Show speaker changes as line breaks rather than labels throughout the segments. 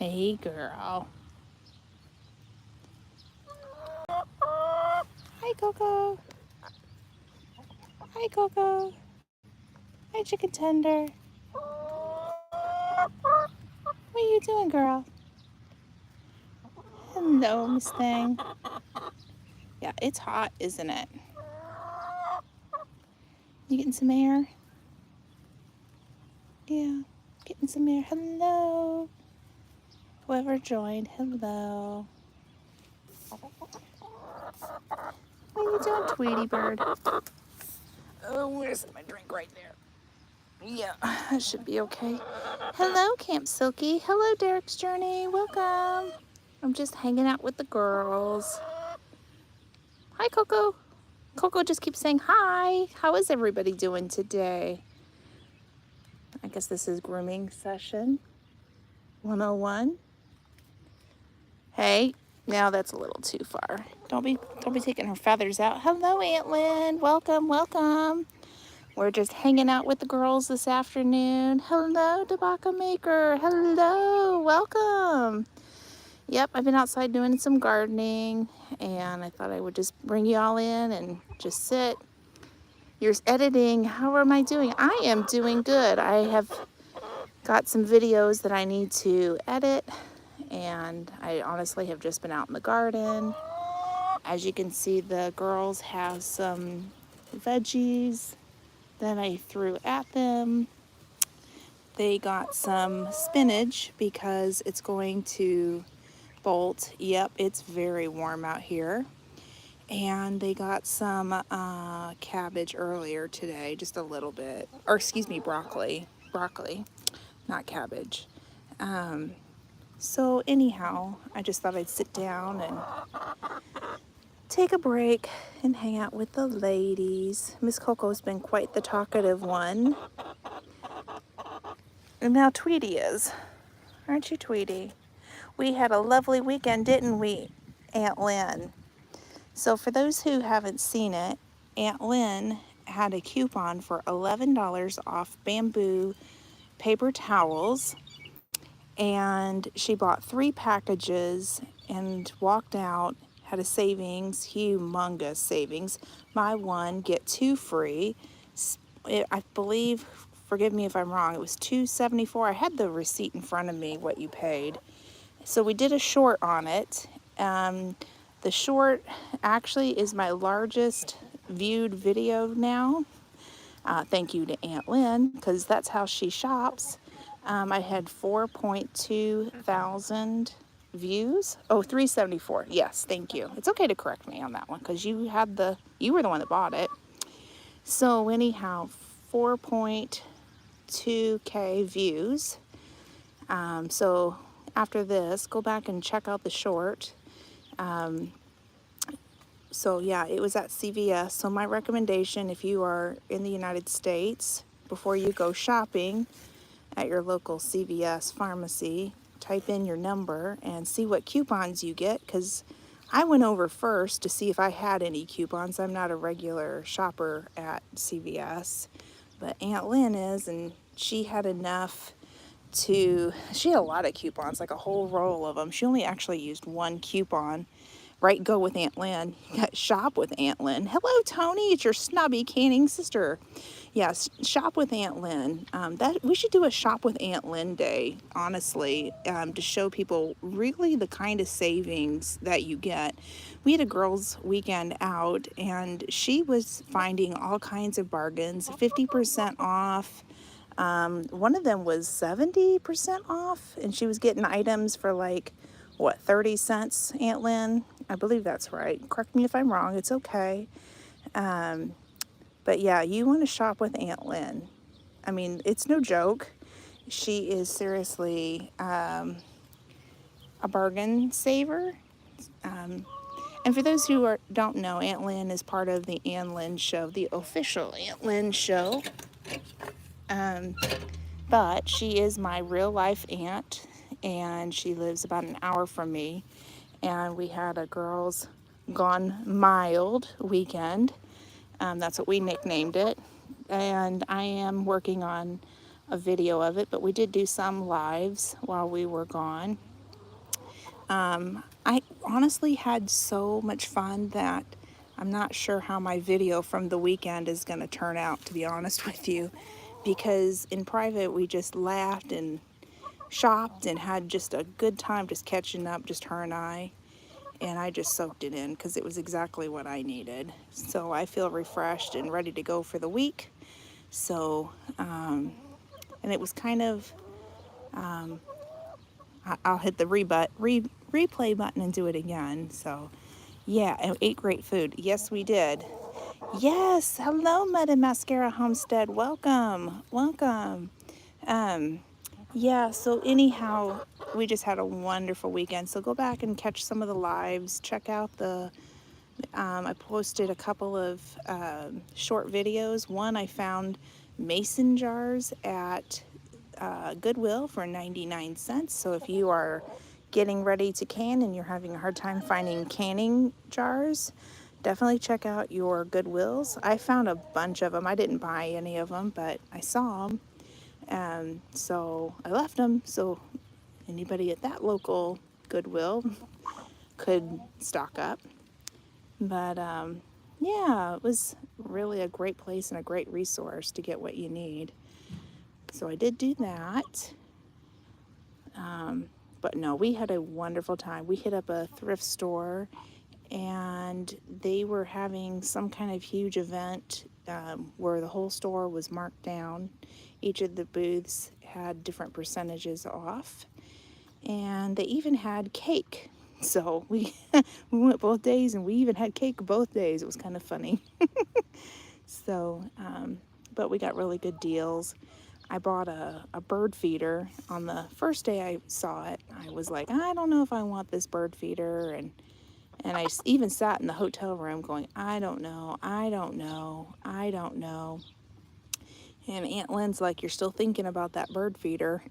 Hey, girl. Hi, Coco. Hi, Coco. Hi, chicken tender. What are you doing, girl? Hello, Miss Thing. Yeah, it's hot, isn't it? You getting some air? Yeah, getting some air. Hello. Whoever joined, hello. What are you doing, Tweety Bird? Oh, where's my drink right there? Yeah, that should be okay. Hello, Camp Silky. Hello, Derek's Journey. Welcome. I'm just hanging out with the girls. Hi, Coco. Coco just keeps saying hi. How is everybody doing today? I guess this is grooming session 101. Hey, now that's a little too far. Don't be taking her feathers out. Hello, Aunt Lynn. Welcome, welcome. We're just hanging out with the girls this afternoon. Hello, Debaka Maker. Hello, welcome. Yep, I've been outside doing some gardening, and I thought I would just bring you all in and just sit. You're editing. How am I doing? I am doing good. I have got some videos that I need to edit, and I honestly have just been out in the garden. As you can see, the girls have some veggies that I threw at them. They got some spinach because it's going to bolt. Yep, it's very warm out here. And they got some cabbage earlier today, just a little bit. Or excuse me, broccoli. Broccoli, not cabbage. So anyhow, I just thought I'd sit down and take a break and hang out with the ladies. Miss Coco's been quite the talkative one. And now Tweety is. Aren't you, Tweety? We had a lovely weekend, didn't we, Aunt Lynn? So for those who haven't seen it, Aunt Lynn had a coupon for $11 off bamboo paper towels, and she bought 3 packages and walked out, had a savings, humongous savings. Buy one, get 2 free. I believe, forgive me if I'm wrong, it was $2.74. I had the receipt in front of me, what you paid. So we did a short on it. The short actually is my largest viewed video now. Thank you to Aunt Lynn, because that's how she shops. I had 4.2 thousand views. Oh, 374. Yes, thank you. It's okay to correct me on that one because you were the one that bought it. So anyhow, 4.2K views. So after this, go back and check out the short. So yeah, it was at CVS. So my recommendation, if you are in the United States, before you go shopping at your local CVS pharmacy, type in your number and see what coupons you get, because I went over first to see if I had any coupons. I'm not a regular shopper at CVS, but Aunt Lynn is, and she had enough she had a lot of coupons, like a whole roll of them. She only actually used one coupon. Right, go with Aunt Lynn. You got shop with Aunt Lynn. Hello, Tony. It's your snubby canning sister. Yes, shop with Aunt Lynn. That we should do a shop with Aunt Lynn day, honestly, to show people really the kind of savings that you get. We had a girls' weekend out, and she was finding all kinds of bargains, 50% off. One of them was 70% off, and she was getting items for like, what, 30 cents, Aunt Lynn? I believe that's right. Correct me if I'm wrong. It's okay. But yeah, you want to shop with Aunt Lynn. I mean, it's no joke. She is seriously a bargain saver. And for those who don't know, Aunt Lynn is part of the Ann Lynn Show, the official Aunt Lynn Show. But she is my real life aunt, and she lives about an hour from me. And we had a girls gone mild weekend. That's what we nicknamed it. And I am working on a video of it, but we did do some lives while we were gone. I honestly had so much fun that I'm not sure how my video from the weekend is going to turn out, to be honest with you, because in private we just laughed and shopped and had just a good time just catching up, just her and I. And I just soaked it in because it was exactly what I needed. So I feel refreshed and ready to go for the week. So, and it was kind of, I'll hit the replay button and do it again. So, yeah, I ate great food. Yes, we did. Yes, hello, Mud and Mascara Homestead. Welcome, welcome. Yeah, so anyhow, we just had a wonderful weekend. So go back and catch some of the lives. Check out I posted a couple of short videos. One, I found mason jars at Goodwill for 99 cents. So if you are getting ready to can and you're having a hard time finding canning jars, definitely check out your Goodwills. I found a bunch of them. I didn't buy any of them, but I saw them. So I left them so anybody at that local Goodwill could stock up. But yeah, it was really a great place and a great resource to get what you need. So I did do that. But no, we had a wonderful time. We hit up a thrift store and they were having some kind of huge event where the whole store was marked down. Each of the booths had different percentages off, and they even had cake. So we went both days, and we even had cake both days. It was kind of funny. So, but we got really good deals. I bought a bird feeder. On the first day I saw it, I was like, I don't know if I want this bird feeder, and I even sat in the hotel room going, I don't know, I don't know, I don't know. And Aunt Lynn's like, you're still thinking about that bird feeder.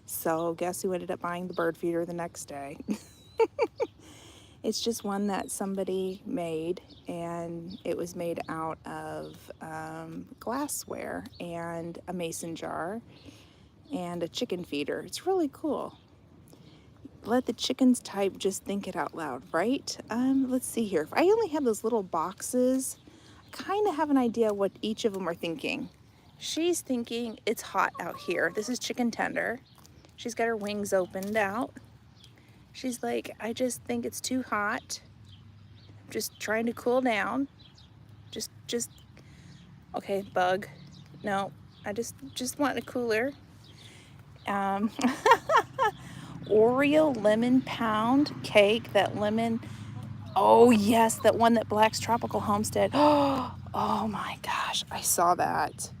So guess who ended up buying the bird feeder the next day? It's just one that somebody made, and it was made out of glassware and a mason jar and a chicken feeder. It's really cool. Let the chickens type, just think it out loud, right? Let's see here. If I only have those little boxes, I kind of have an idea what each of them are thinking. She's thinking it's hot out here. This is Chicken Tender. She's got her wings opened out. She's like, I just think it's too hot. Just trying to cool down. Just, okay, Bug. No, I just want a cooler. Oreo lemon pound cake, that lemon. Oh yes, that one that Black's Tropical Homestead. Oh my gosh, I saw that.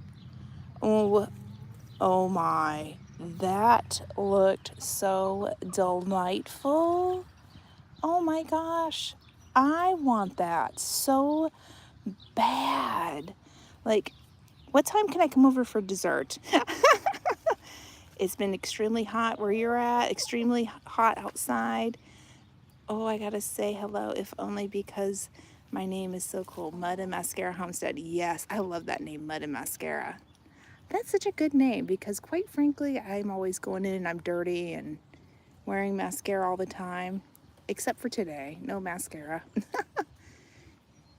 Oh my, that looked so delightful. Oh my gosh, I want that so bad. Like, what time can I come over for dessert? It's been extremely hot where you're at, extremely hot outside. Oh, I gotta say hello, if only because my name is so cool. Mud and Mascara Homestead. Yes, I love that name, Mud and Mascara. That's such a good name because, quite frankly, I'm always going in and I'm dirty and wearing mascara all the time, except for today. No mascara.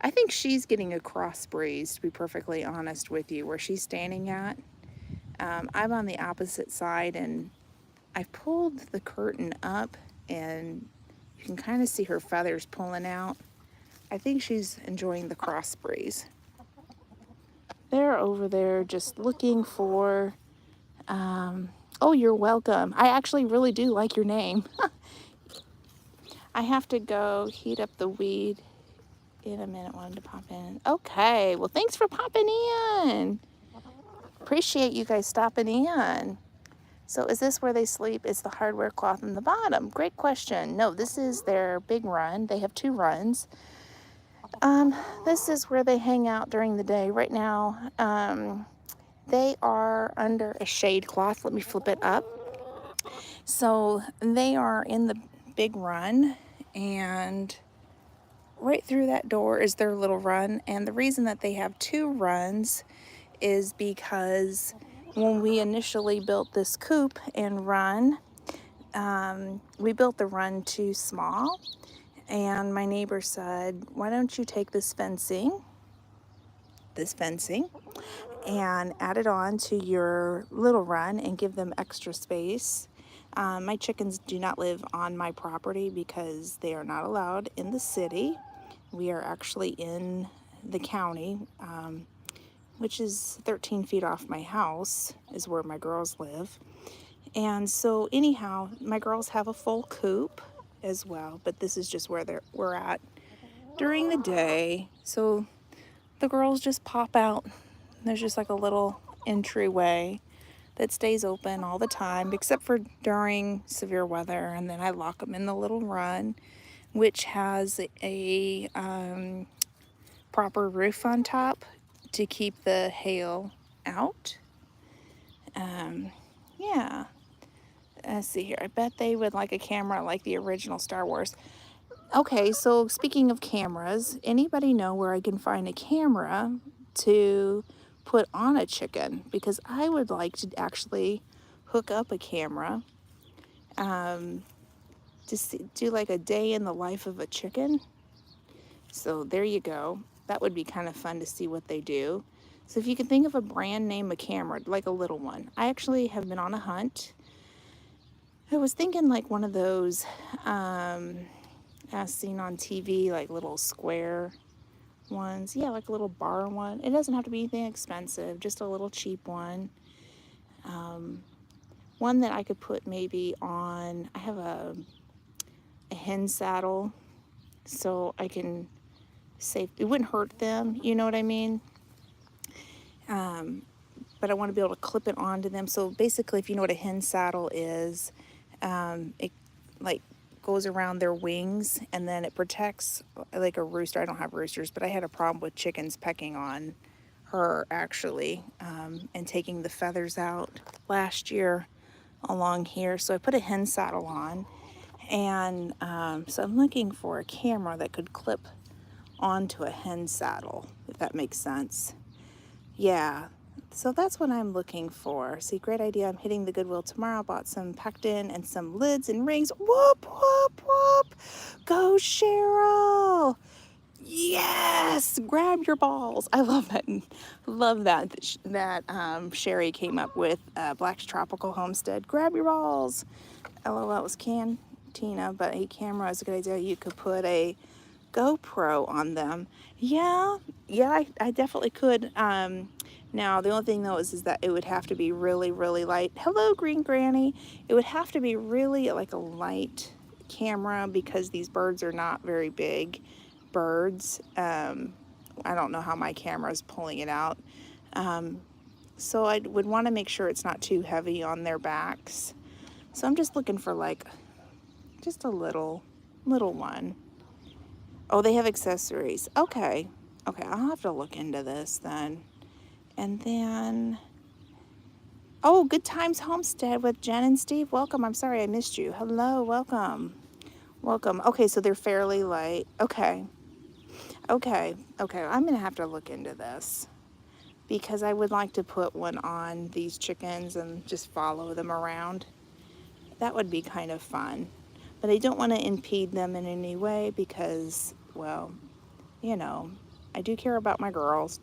I think she's getting a cross breeze, to be perfectly honest with you, where she's standing at. I'm on the opposite side, and I've pulled the curtain up, and you can kind of see her feathers pulling out. I think she's enjoying the cross breeze. They're over there just looking for, oh, you're welcome. I actually really do like your name. I have to go heat up the weed in a minute. Wanted to pop in. Okay, well, thanks for popping in. Appreciate you guys stopping in. So is this where they sleep? It's the hardware cloth in the bottom. Great question. No, this is their big run. They have 2 runs. This is where they hang out during the day. Right now, they are under a shade cloth. Let me flip it up. So they are in the big run, and right through that door is their little run. And the reason that they have 2 runs is because when we initially built this coop and run, We built the run too small, and my neighbor said, why don't you take this fencing, and add it on to your little run and give them extra space. My chickens do not live on my property because they are not allowed in the city. We are actually in the county, which is 13 feet off my house, is where my girls live. And so, anyhow, my girls have a full coop as well, but this is just where we're at during the day. So the girls just pop out. There's just like a little entryway that stays open all the time, except for during severe weather. And then I lock them in the little run, which has a proper roof on top to keep the hail out. Yeah. Let's see here. I bet they would like a camera like the original Star Wars. Okay, so speaking of cameras, anybody know where I can find a camera to put on a chicken? Because I would like to actually hook up a camera to do like a day in the life of a chicken. So there you go. That would be kind of fun to see what they do. So if you can think of a brand name of camera, like a little one. I actually have been on a hunt. I was thinking like one of those as seen on TV, like little square ones. Yeah, like a little bar one. It doesn't have to be anything expensive, just a little cheap one. One that I could put maybe on, I have a hen saddle, so I can save, it wouldn't hurt them, you know what I mean? But I want to be able to clip it onto them. So basically, if you know what a hen saddle is, it like goes around their wings and then it protects like a rooster. I don't have roosters, but I had a problem with chickens pecking on her actually, and taking the feathers out last year along here. So I put a hen saddle on, and so I'm looking for a camera that could clip onto a hen saddle, if that makes sense. Yeah, so that's what I'm looking for. See, great idea. I'm hitting the Goodwill tomorrow. Bought some pectin and some lids and rings. Whoop, whoop, whoop. Go, Cheryl. Yes, grab your balls. I love that. Love that Sherry came up with Black's Tropical Homestead. Grab your balls. LOL, it was Cantina, but a camera is a good idea. You could put a GoPro on them. Yeah, I definitely could. Now the only thing though is that it would have to be really, really light. Hello, Green Granny. It would have to be really like a light camera because these birds are not very big birds. I don't know how my camera is pulling it out. So I would want to make sure it's not too heavy on their backs. So I'm just looking for like just a little one. Oh, they have accessories. Okay, I'll have to look into this then. And then, oh, Good Times Homestead with Jen and Steve. Welcome. I'm sorry I missed you. Hello, welcome. Okay, so they're fairly light. Okay. I'm going to have to look into this because I would like to put one on these chickens and just follow them around. That would be kind of fun. But I don't want to impede them in any way because, well, you know, I do care about my girls.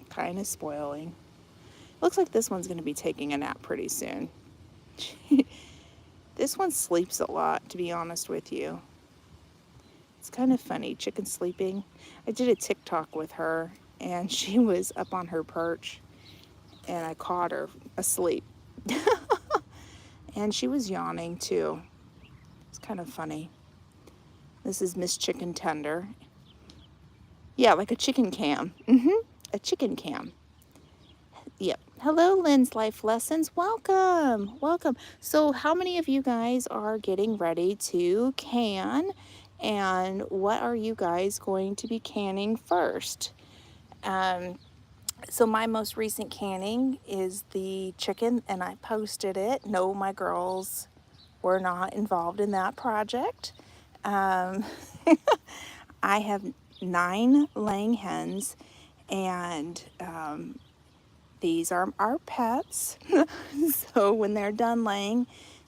Kind of spoiling. Looks like this one's going to be taking a nap pretty soon. This one sleeps a lot, to be honest with you. It's kind of funny, chicken sleeping. I did a TikTok with her, and she was up on her perch, and I caught her asleep. And she was yawning, too. It's kind of funny. This is Miss Chicken Tender. Yeah, like a chicken cam. A chicken cam. Yep. Hello, Lynn's Life Lessons. Welcome. So how many of you guys are getting ready to can? And what are you guys going to be canning first? So my most recent canning is the chicken, and I posted it. No, my girls were not involved in that project. I have 9 laying hens, and these are our pets. So when they're done laying,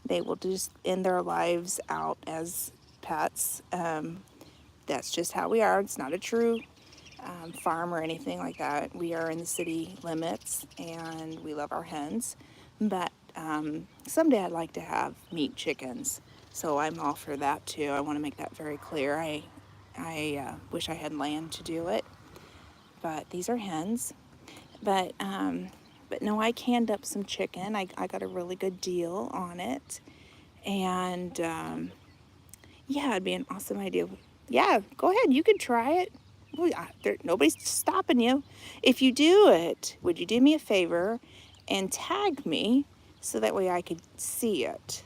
They will just end their lives out as pets. That's just how we are. It's not a true farm or anything like that. We are in the city limits and we love our hens. But someday I'd like to have meat chickens. So I'm all for that too. I want to make that very clear. I wish I had land to do it. But these are hens. But no, I canned up some chicken. I got a really good deal on it. And yeah, it'd be an awesome idea. Yeah, go ahead. You can try it. Nobody's stopping you. If you do it, would you do me a favor and tag me so that way I could see it?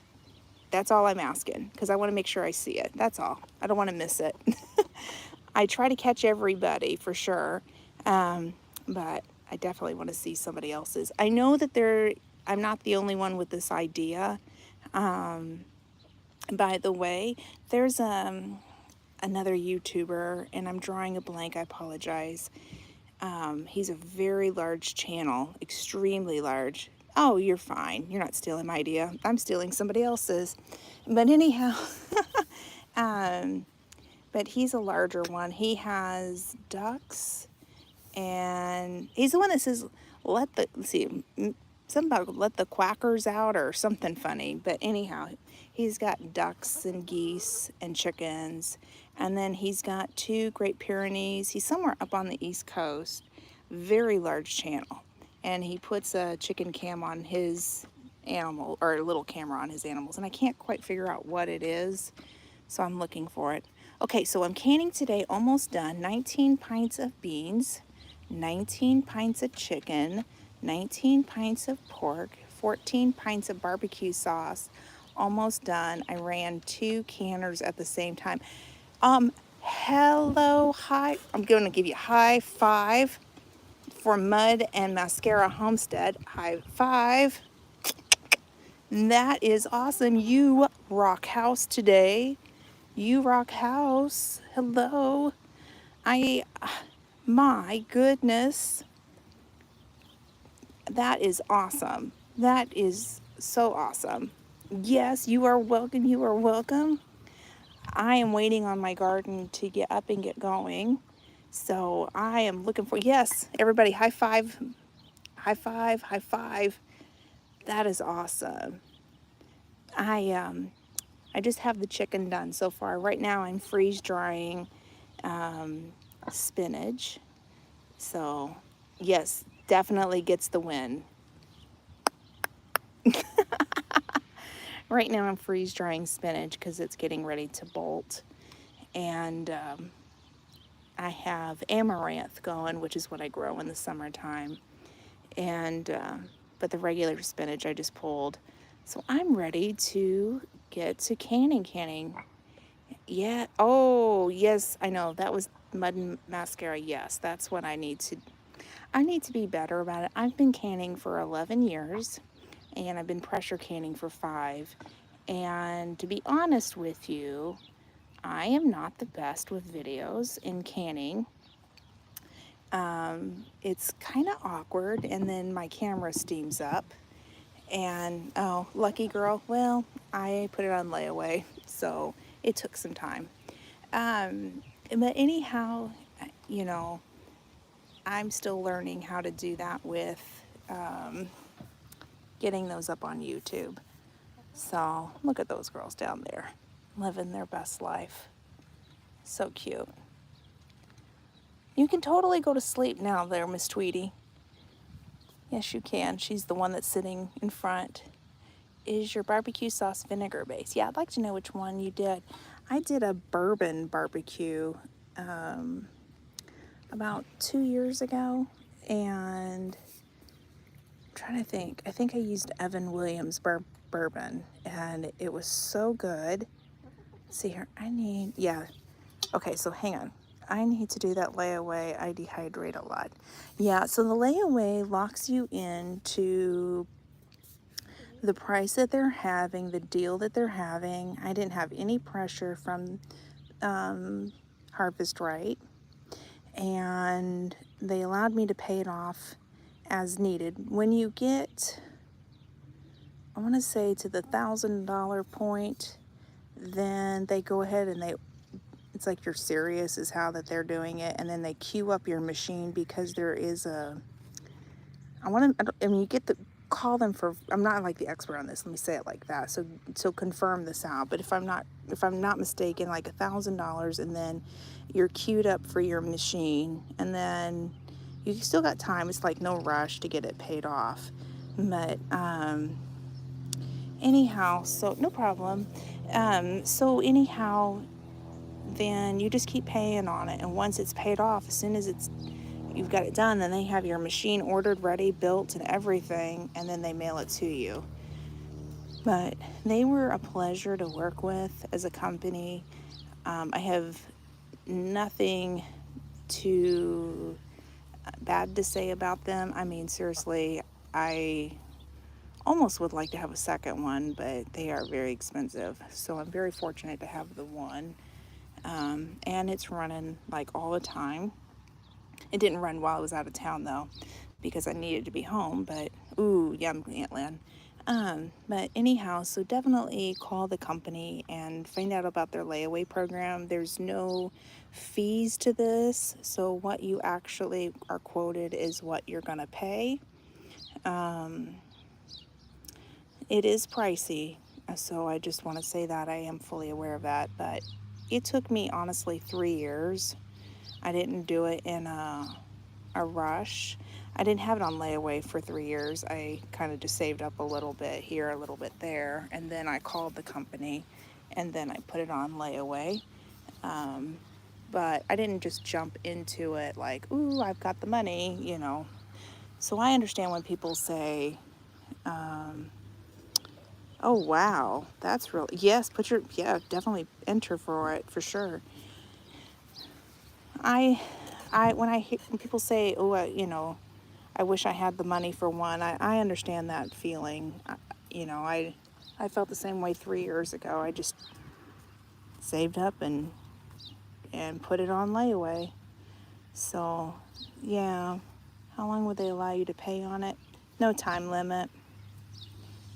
That's all I'm asking, because I want to make sure I see it. That's all. I don't want to miss it. I try to catch everybody for sure, but I definitely want to see somebody else's. I know that I'm not the only one with this idea. By the way, there's another YouTuber, and I'm drawing a blank. I apologize. He's a very large channel, extremely large. Oh, you're fine. You're not stealing my idea. I'm stealing somebody else's. But anyhow, but he's a larger one. He has ducks, and he's the one that says, let's see, something about let the quackers out or something funny. But anyhow, he's got ducks and geese and chickens. And then he's got 2 Great Pyrenees. He's somewhere up on the East Coast. Very large channel. And he puts a chicken cam on his animal, or a little camera on his animals. And I can't quite figure out what it is, so I'm looking for it. Okay, so I'm canning today, almost done. 19 pints of beans, 19 pints of chicken, 19 pints of pork, 14 pints of barbecue sauce. Almost done. I ran 2 canners at the same time. Hello, hi. I'm going to give you a high five for Mud and Mascara Homestead. High five. That is awesome. You rock house today. You rock house. Hello. My goodness. That is awesome. That is so awesome. Yes, you are welcome. You are welcome. I am waiting on my garden to get up and get going. So I am looking for, yes, everybody, high five, high five, high five. That is awesome. I just have the chicken done so far. Right now I'm freeze drying spinach. So yes, definitely gets the win. Right now I'm freeze drying spinach because it's getting ready to bolt. And I have amaranth going, which is what I grow in the summertime. And but the regular spinach I just pulled. So I'm ready to get to canning. Yeah. Oh, yes, I know. That was Mud and Mascara. Yes, that's what I need to be better about it. I've been canning for 11 years. And I've been pressure canning for 5. And to be honest with you, I am not the best with videos in canning. It's kind of awkward, and then my camera steams up. And, oh, lucky girl, well, I put it on layaway, so it took some time. But anyhow, you know, I'm still learning how to do that with getting those up on YouTube. So look at those girls down there living their best life. So cute. You can totally go to sleep now there, Miss Tweety. Yes, you can. She's the one that's sitting in front. Is your barbecue sauce vinegar base? Yeah, I'd like to know which one you did. I did a bourbon barbecue about 2 years ago, and I'm trying to think. I think I used Evan Williams bourbon, and it was so good. Let's see here, yeah. Okay, so hang on. I need to do that layaway. I dehydrate a lot. Yeah, so the layaway locks you into the price that they're having, the deal that they're having. I didn't have any pressure from Harvest Right, and they allowed me to pay it off as needed. When you get I want to say to the $1,000 point, then they go ahead and it's like you're serious is how that they're doing it, and then they queue up your machine because there is I mean, you get the call them for. I'm not like the expert on this. Let me say it like that. So confirm this out. But if I'm not mistaken, like $1,000, and then you're queued up for your machine, and then you still got time. It's like no rush to get it paid off. But anyhow, so no problem. So anyhow, then you just keep paying on it, and once it's paid off, as soon as you've got it done, then they have your machine ordered, ready, built, and everything, and then they mail it to you. But they were a pleasure to work with as a company. I have nothing too bad to say about them. I mean, seriously, I almost would like to have a second one, but they are very expensive. So I'm very fortunate to have the one. And it's running like all the time. It didn't run while I was out of town though, because I needed to be home. But ooh, yum, Antland. But anyhow, so definitely call the company and find out about their layaway program. There's no fees to this, so what you actually are quoted is what you're gonna pay. It is pricey, so I just want to say that I am fully aware of that. But it took me honestly 3 years. I didn't do it in a rush. I didn't have it on layaway for 3 years. I kind of just saved up a little bit here, a little bit there, and then I called the company, and then I put it on layaway. But I didn't just jump into it like, ooh, I've got the money, you know. So I understand when people say, oh wow, that's real. Yes, definitely enter for it for sure. I when people say, oh, I wish I had the money for one. I understand that feeling. I felt the same way 3 years ago. I just saved up and put it on layaway. So, yeah. How long would they allow you to pay on it? No time limit.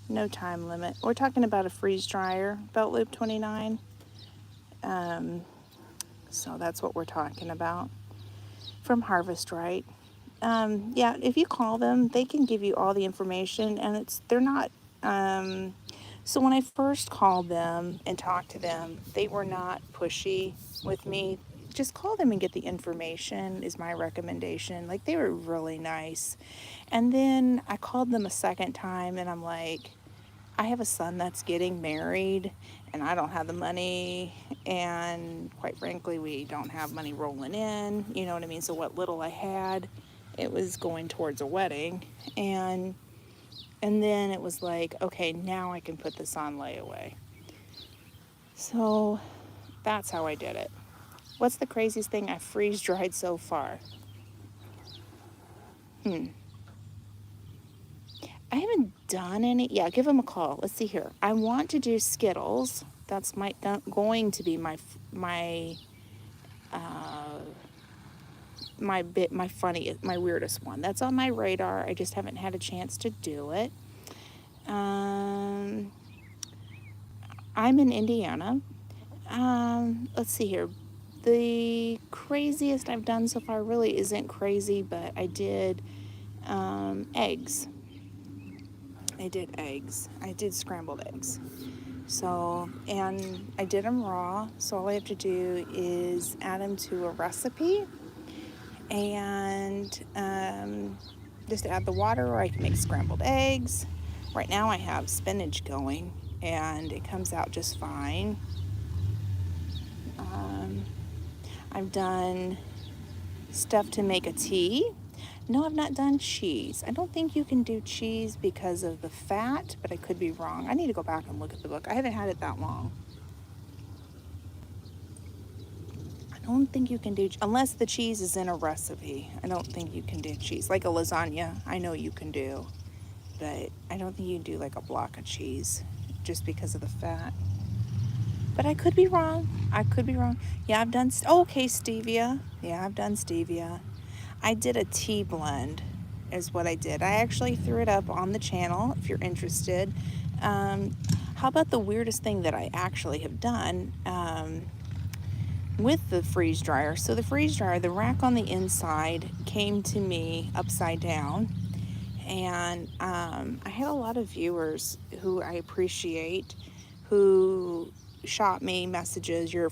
No time limit. We're talking about a freeze dryer, Belt Loop 29. So that's what we're talking about from Harvest Right. Yeah, if you call them, they can give you all the information, and they're not. So when I first called them and talked to them, they were not pushy with me. Just call them and get the information is my recommendation. Like, they were really nice. And then I called them a second time, and I'm like, I have a son that's getting married, and I don't have the money, and quite frankly, we don't have money rolling in, you know what I mean? So what little I had, it was going towards a wedding, and then it was like, okay, now I can put this on layaway. So that's how I did it. What's the craziest thing I freeze dried so far? I haven't done any. Yeah, give them a call. Let's see here. I want to do Skittles. That's going to be my funniest, my weirdest one. That's on my radar. I just haven't had a chance to do it. I'm in Indiana. Let's see here. The craziest I've done so far really isn't crazy, but I did eggs. I did scrambled eggs. So, and I did them raw. So all I have to do is add them to a recipe and just add the water, or I can make scrambled eggs. Right now I have spinach going and it comes out just fine. I've done stuff to make a tea. No, I've not done cheese. I don't think you can do cheese because of the fat, but I could be wrong. I need to go back and look at the book. I haven't had it that long. I don't think you can do, unless the cheese is in a recipe. I don't think you can do cheese. Like a lasagna, I know you can do, but I don't think you can do like a block of cheese just because of the fat. But I could be wrong. Yeah, I've done, okay, stevia. Yeah, I've done stevia. I did a tea blend is what I did. I actually threw it up on the channel if you're interested. How about the weirdest thing that I actually have done with the freeze dryer? So the freeze dryer, the rack on the inside came to me upside down, and I had a lot of viewers who I appreciate who shot me messages. Your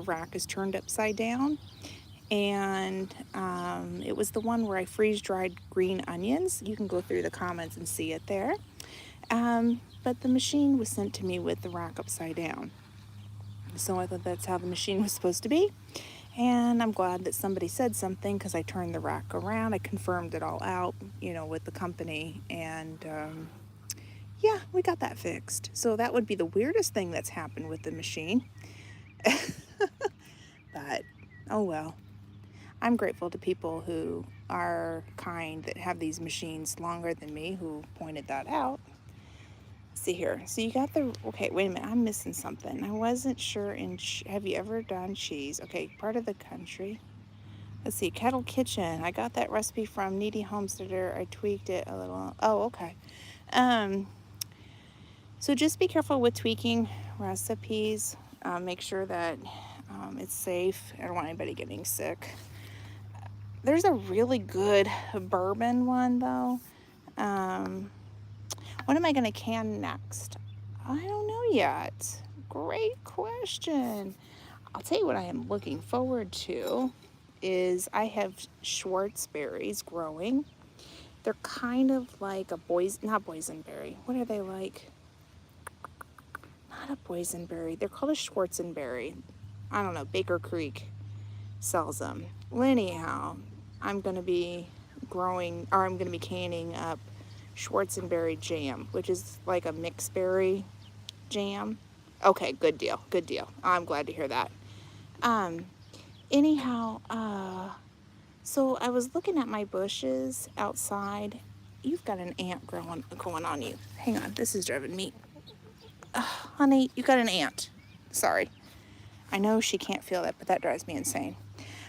rack is turned upside down, and it was the one where I freeze dried green onions. You can go through the comments and see it there. But the machine was sent to me with the rack upside down. So I thought that's how the machine was supposed to be. And I'm glad that somebody said something because I turned the rack around. I confirmed it all out, with the company. And yeah, we got that fixed. So that would be the weirdest thing that's happened with the machine. But oh well. I'm grateful to people who are kind that have these machines longer than me who pointed that out. See here. So you got okay, wait a minute. I'm missing something. I wasn't sure have you ever done cheese? Okay, part of the country. Let's see, Kettle Kitchen. I got that recipe from Needy Homesteader. I tweaked it a little. Oh, okay. So just be careful with tweaking recipes. Make sure that it's safe. I don't want anybody getting sick. There's a really good bourbon one though. What am I going to can next? I don't know yet. Great question. I'll tell you what I am looking forward to is I have Schwartz berries growing. They're kind of like not boysenberry. What are they like? Not a boysenberry. They're called a Schwarzenberry. I don't know. Baker Creek sells them. Well, anyhow, I'm going to be canning up Schwarzenberry jam, which is like a mixed berry jam. Okay, good deal. I'm glad to hear that. Anyhow, so I was looking at my bushes outside. You've got an ant going on you. Hang on, this is driving me. Honey, you got an ant. Sorry. I know she can't feel that, but that drives me insane.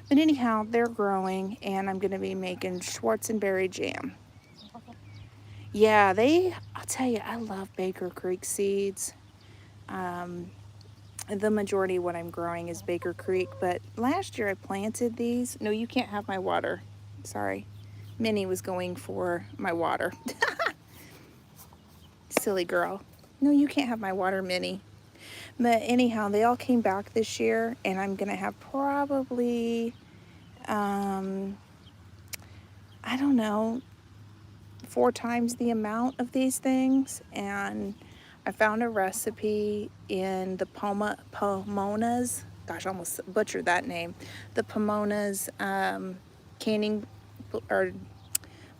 But anyhow, they're growing, and I'm going to be making Schwarzenberry jam. Yeah, I'll tell you, I love Baker Creek seeds. The majority of what I'm growing is Baker Creek, but last year I planted these. No, you can't have my water. Sorry. Minnie was going for my water. Silly girl. No, you can't have my water, Minnie. But anyhow, they all came back this year, and I'm going to have probably, I don't know, 4 times the amount of these things. And I found a recipe in the Pomona's, gosh, I almost butchered that name, the Pomona's canning, or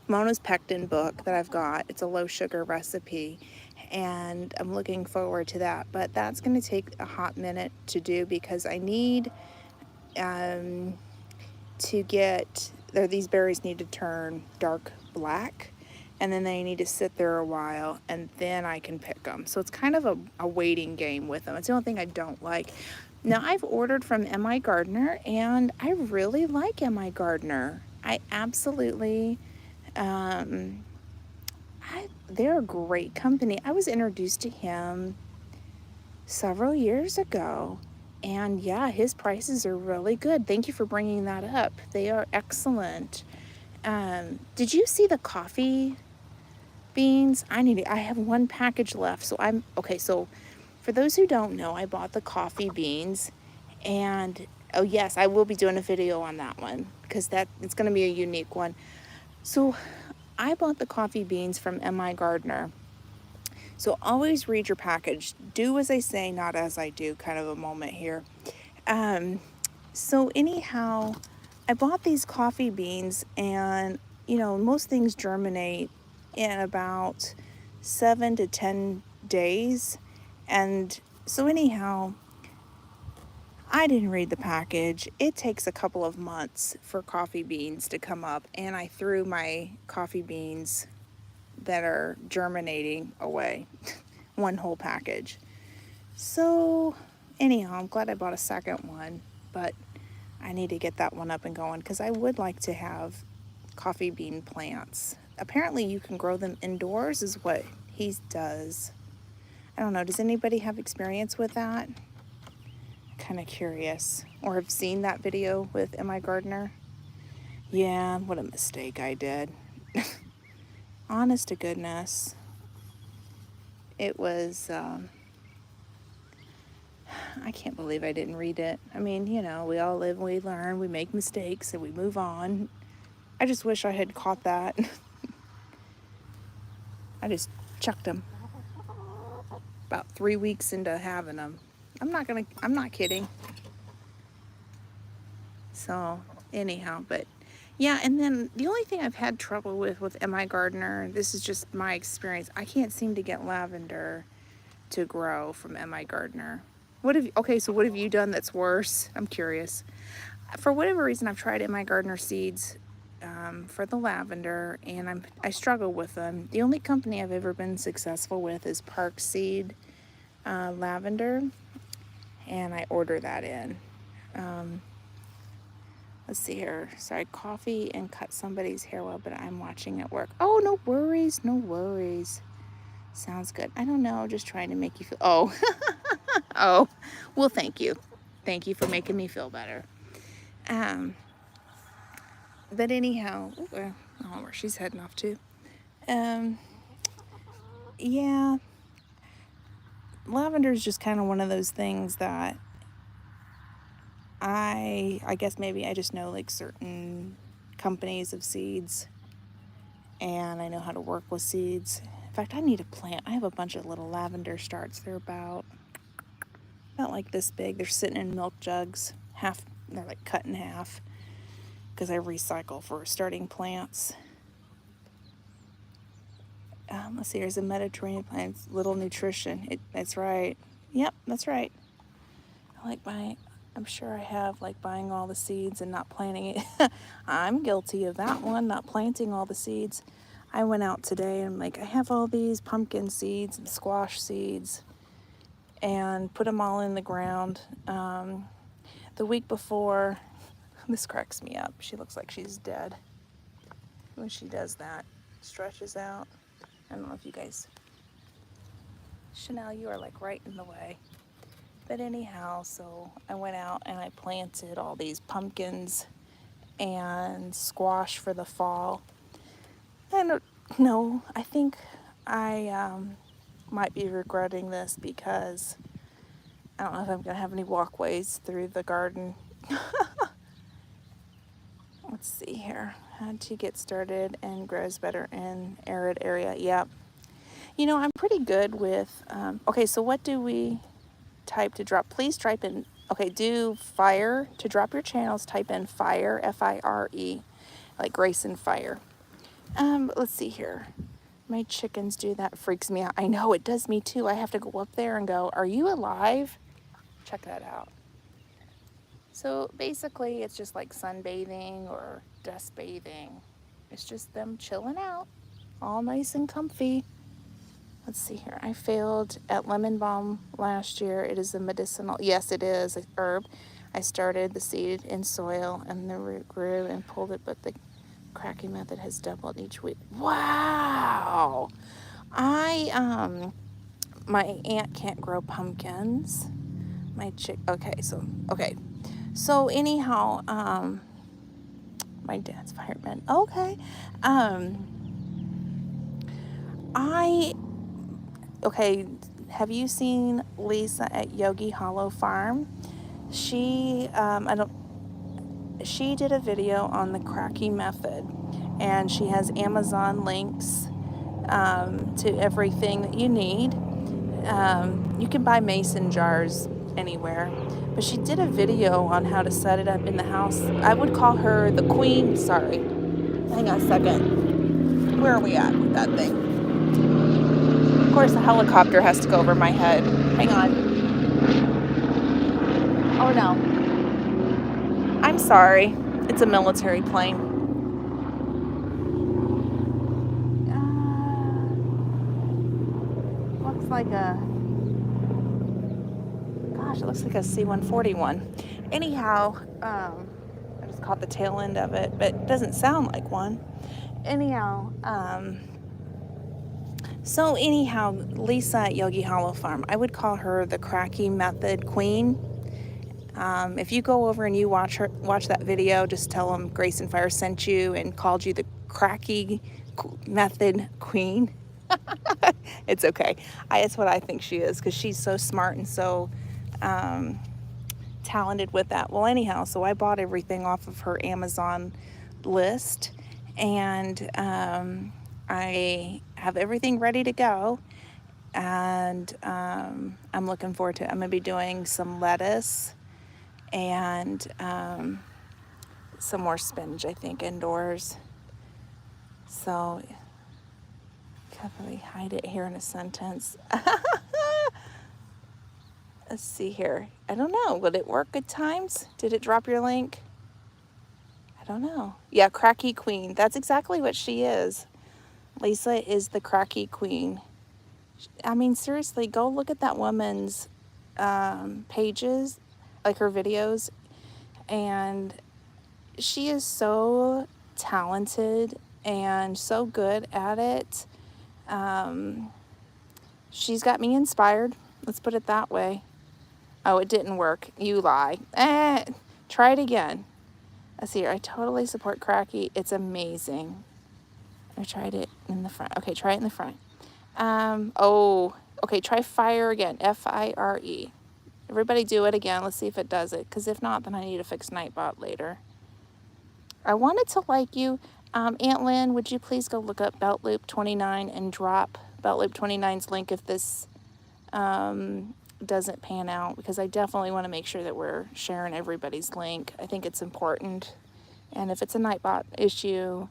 Pomona's pectin book that I've got. It's a low sugar recipe, and I'm looking forward to that. But that's going to take a hot minute to do because I need these berries need to turn dark black, and then they need to sit there a while, and then I can pick them. So it's kind of a waiting game with them. It's the only thing I don't like. Now, I've ordered from M.I. Gardener, and I really like M.I. Gardener. I absolutely, they're a great company. I was introduced to him several years ago, and yeah, his prices are really good. Thank you for bringing that up. They are excellent. Did you see the coffee beans? I have 1 package left. So for those who don't know, I bought the coffee beans, and oh yes, I will be doing a video on that one because it's going to be a unique one. So I bought the coffee beans from M.I. Gardener. So always read your package. Do as I say, not as I do, kind of a moment here. So anyhow, I bought these coffee beans, and most things germinate in about 7 to 10 days. And so anyhow, I didn't read the package. It takes a couple of months for coffee beans to come up, and I threw my coffee beans that are germinating away. 1 whole package. So anyhow, I'm glad I bought a second one, but I need to get that one up and going because I would like to have coffee bean plants. Apparently you can grow them indoors is what he does. I don't know. Does anybody have experience with that? Kind of curious. Or have seen that video with M.I. Gardner? Yeah, what a mistake I did. Honest to goodness. It was, I can't believe I didn't read it. I mean, you know, we all live, we learn, we make mistakes, and we move on. I just wish I had caught that. I just chucked them about 3 weeks into having them. I'm not kidding. So, anyhow, but yeah, and then the only thing I've had trouble with M.I. Gardner, this is just my experience, I can't seem to get lavender to grow from M.I. Gardner. So what have you done that's worse? I'm curious. For whatever reason, I've tried M.I. Gardner seeds for the lavender, and I struggle with them. The only company I've ever been successful with is Park Seed Lavender, and I order that in. Let's see here. Sorry, coffee and cut somebody's hair well, but I'm watching at work. Oh, no worries, no worries. Sounds good. I don't know, just trying to make you feel, oh. Oh, well, thank you. Thank you for making me feel better. But anyhow, where she's heading off to. Yeah, lavender is just kind of one of those things that I guess maybe I just know like certain companies of seeds, and I know how to work with seeds. In fact, I need a plant. I have a bunch of little lavender starts. They're about like this big. They're sitting in milk jugs. They're like cut in half because I recycle for starting plants. Let's see. Here's a Mediterranean plant. Little nutrition. That's right. Yep, that's right. I'm sure I have like buying all the seeds and not planting it. I'm guilty of that one, not planting all the seeds. I went out today and I'm like, I have all these pumpkin seeds and squash seeds, and put them all in the ground. The week before, this cracks me up. She looks like she's dead when she does that. Stretches out. I don't know if you guys, Chanel, you are like right in the way. But anyhow, so I went out and I planted all these pumpkins and squash for the fall. I don't know, I think I might be regretting this because I don't know if I'm going to have any walkways through the garden. Let's see here. How to get started and grows better in arid area. Yep. You know, I'm pretty good with, okay, so what do we type to drop? Please type in, okay, do fire to drop your channels. Type in fire, F-I-R-E, like Grace and Fire. Let's see here. My chickens do that. Freaks me out. I know, it does me too. I have to go up there and go, are you alive? Check that out. So basically it's just like sunbathing or dust bathing. It's just them chilling out, all nice and comfy. Let's see here. I failed at lemon balm last year. It is a medicinal, yes, it is a herb. I started the seed in soil and the root grew and pulled it, but the cracking method has doubled each week. Wow. My aunt can't grow pumpkins. So anyhow, my dad's fireman. Okay. Have you seen Lisa at Yogi Hollow Farm? She did a video on the cracking method, and she has Amazon links to everything that you need. You can buy mason jars anywhere, but she did a video on how to set it up in the house. I would call her the queen. Sorry, hang on a second. Where are we at with that thing? Of course, a helicopter has to go over my head. Hang on. Oh no, I'm sorry. It's a military plane. Looks like it looks like a C-141. Anyhow, I just caught the tail end of it, but it doesn't sound like one. Anyhow, So anyhow, Lisa at Yogi Hollow Farm, I would call her the cracky method queen. If you go over and you watch that video, just tell them Grace and Fire sent you and called you the cracky method queen. It's okay. It's what I think she is, because she's so smart and so talented with that. Well, anyhow, so I bought everything off of her Amazon list, and I have everything ready to go, and I'm looking forward to it. I'm going to be doing some lettuce and some more spinach, I think, indoors. So, can't really hide it here in a sentence. Let's see here. I don't know. Would it work at times? Did it drop your link? I don't know. Yeah, cracky queen. That's exactly what she is. Lisa is the cracky queen. I mean, seriously, go look at that woman's pages, like her videos, and she is so talented and so good at it. She's got me inspired. Let's put it that way. Oh, it didn't work. You lie. Try it again. Let's see here. I totally support cracky. It's amazing. I tried it in the front. Okay, try it in the front. Okay, try fire again. F-I-R-E. Everybody do it again. Let's see if it does it. Because if not, then I need to fix Nightbot later. I wanted to like you. Aunt Lynn, would you please go look up Belt Loop 29 and drop Belt Loop 29's link if this doesn't pan out, because I definitely want to make sure that we're sharing everybody's link. I think it's important. And if it's a Nightbot issue,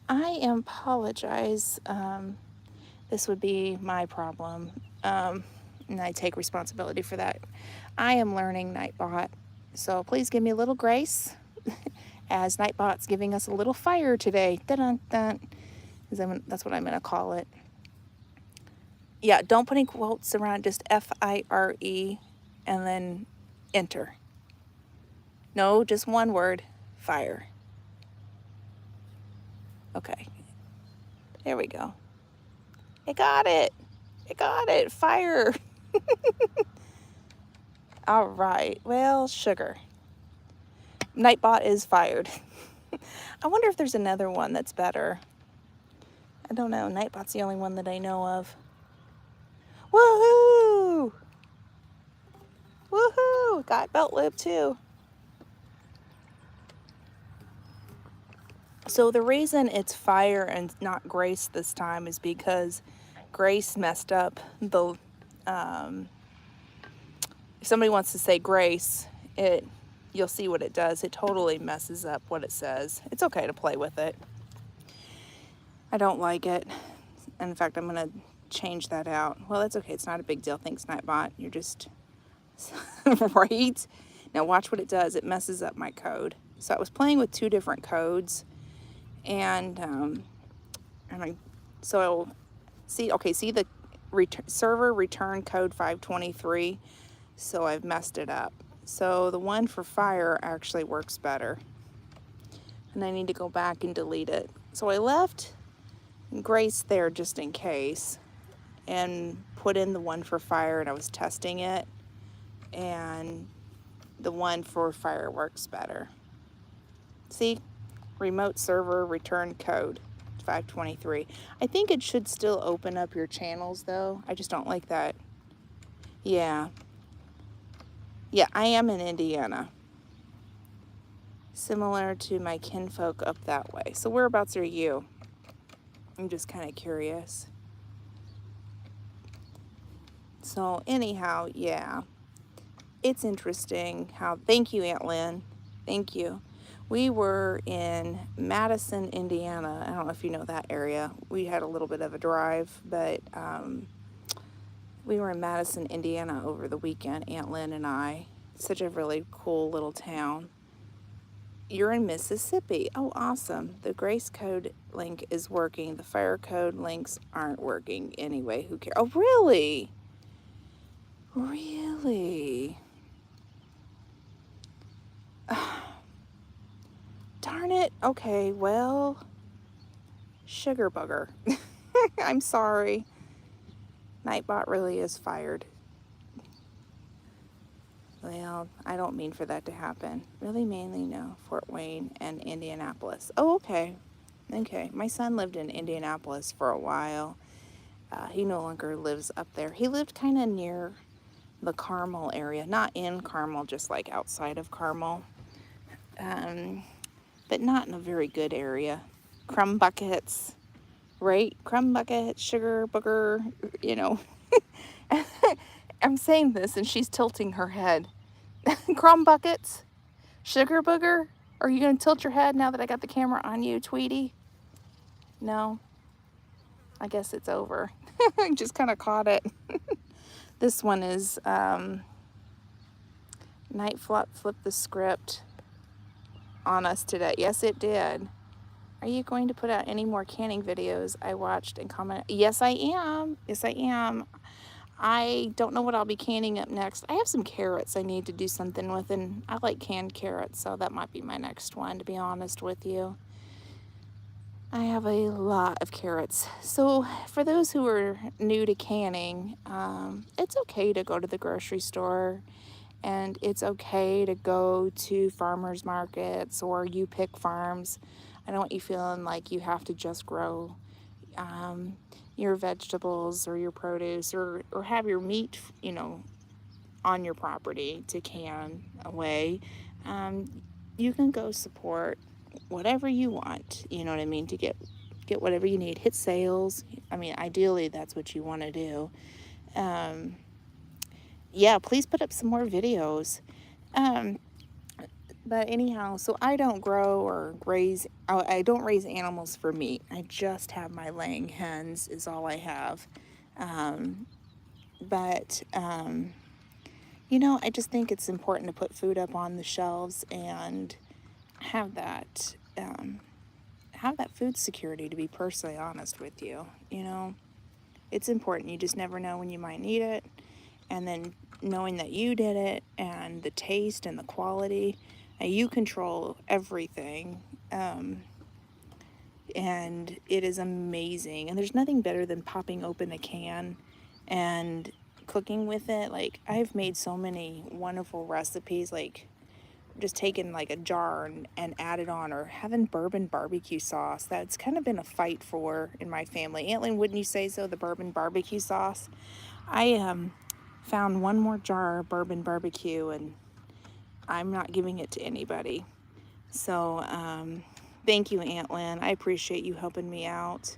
I apologize. This would be my problem. And I take responsibility for that. I am learning Nightbot, so please give me a little grace as Nightbot's giving us a little fire today. Dun-dun-dun. That's what I'm going to call it. Yeah, don't put any quotes around, just F-I-R-E and then enter. No, just one word, fire. Okay, there we go. I got it, fire. All right, well, sugar. Nightbot is fired. I wonder if there's another one that's better. I don't know, Nightbot's the only one that I know of. Woohoo! Woohoo! Got Belt Loop too. So the reason it's fire and not Grace this time is because Grace messed up the, if somebody wants to say Grace, you'll see what it does. It totally messes up what it says. It's okay to play with it. I don't like it. In fact, I'm going to change that out. Well, that's okay. It's not a big deal. Thanks, Nightbot. You're just right. Now watch what it does. It messes up my code. So I was playing with two different codes, and see the server return code 523. So I've messed it up. So the one for fire actually works better, and I need to go back and delete it. So I left Grace there just in case, and put in the one for fire, and I was testing it, and the one for fire works better. See, remote server return code 523. I think it should still open up your channels though. I just don't like that. Yeah, I am in Indiana, similar to my kinfolk up that way. So whereabouts are you? I'm just kind of curious. So anyhow, yeah, it's interesting how, thank you, Aunt Lynn. Thank you. We were in Madison, Indiana. I don't know if you know that area. We had a little bit of a drive, but we were in Madison, Indiana over the weekend, Aunt Lynn and I. Such a really cool little town. You're in Mississippi. Oh, awesome. The Grace code link is working. The fire code links aren't working anyway. Who cares? Oh, really? Really? Darn it. Okay, well, sugar bugger. I'm sorry. Nightbot really is fired. Well, I don't mean for that to happen. Really, mainly, no. Fort Wayne and Indianapolis. Oh, okay. Okay. My son lived in Indianapolis for a while. He no longer lives up there. He lived kind of near the Carmel area. Not in Carmel, just like outside of Carmel. But not in a very good area. Crumb buckets, right? Crumb buckets, sugar, booger, you know. I'm saying this and she's tilting her head. Crumb buckets, sugar booger. Are you going to tilt your head now that I got the camera on you, Tweety? No? I guess it's over. I just kind of caught it. This one is Night Flop flipped the script on us today. Yes, it did. Are you going to put out any more canning videos? I watched and commented. Yes, I am. Yes, I am. I don't know what I'll be canning up next. I have some carrots I need to do something with, and I like canned carrots, so that might be my next one, to be honest with you. I have a lot of carrots. So for those who are new to canning, it's okay to go to the grocery store, and it's okay to go to farmers markets or you pick farms. I don't want you feeling like you have to just grow your vegetables or your produce or have your meat, you know, on your property to can away. You can go support whatever you want, you know what I mean, to get whatever you need. Hit sales. I mean, ideally that's what you want to do. Yeah, please put up some more videos. But anyhow, so I don't grow or raise, I don't raise animals for meat. I just have my laying hens is all I have. But you know, I just think it's important to put food up on the shelves and have that food security, to be personally honest with you. You know, it's important. You just never know when you might need it. And then knowing that you did it and the taste and the quality, you control everything. And it is amazing. And there's nothing better than popping open a can and cooking with it. Like, I've made so many wonderful recipes, like just taking like a jar and added on, or having bourbon barbecue sauce. That's kind of been a fight for in my family. Antlin, wouldn't you say so? The bourbon barbecue sauce. I found one more jar of bourbon barbecue, and I'm not giving it to anybody. So thank you, Aunt Lynn. I appreciate you helping me out.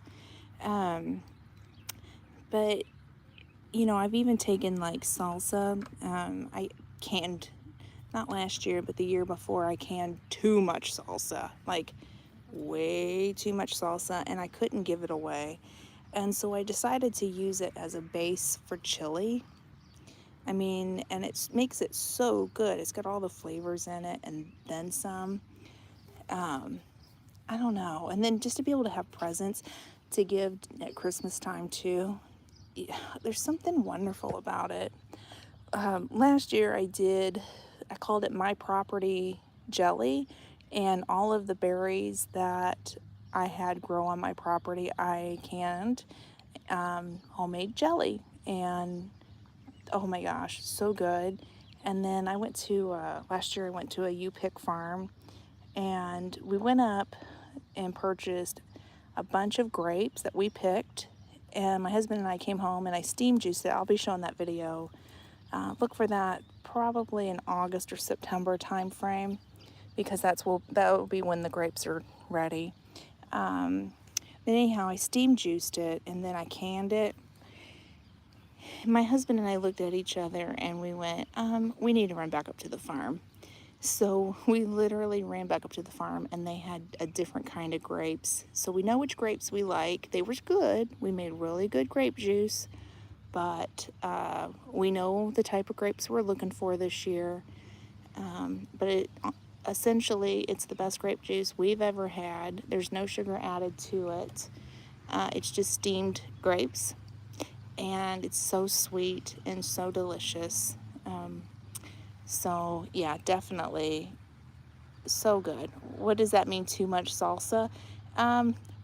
But you know, I've even taken like salsa. I canned, not last year, but the year before, I canned too much salsa, like way too much salsa, and I couldn't give it away. And so I decided to use it as a base for chili. I mean, and it makes it so good. It's got all the flavors in it and then some. I don't know. And then just to be able to have presents to give at Christmas time too, yeah, there's something wonderful about it. Last year I called it My Property Jelly, and all of the berries that I had grow on my property, I canned homemade jelly, and oh my gosh, so good. And then I went to, last year I went to a U-Pick farm, and we went up and purchased a bunch of grapes that we picked, and my husband and I came home and I steam juiced it. I'll be showing that video. Look for that probably in August or September time frame, because that will be when the grapes are ready. But anyhow, I steam juiced it and then I canned it. My husband and I looked at each other and we went, we need to run back up to the farm. So we literally ran back up to the farm, and they had a different kind of grapes. So we know which grapes we like. They were good. We made really good grape juice, but we know the type of grapes we're looking for this year. But essentially, it's the best grape juice we've ever had. There's no sugar added to it. It's just steamed grapes, and it's so sweet and so delicious. So yeah, definitely so good. What does that mean, too much salsa?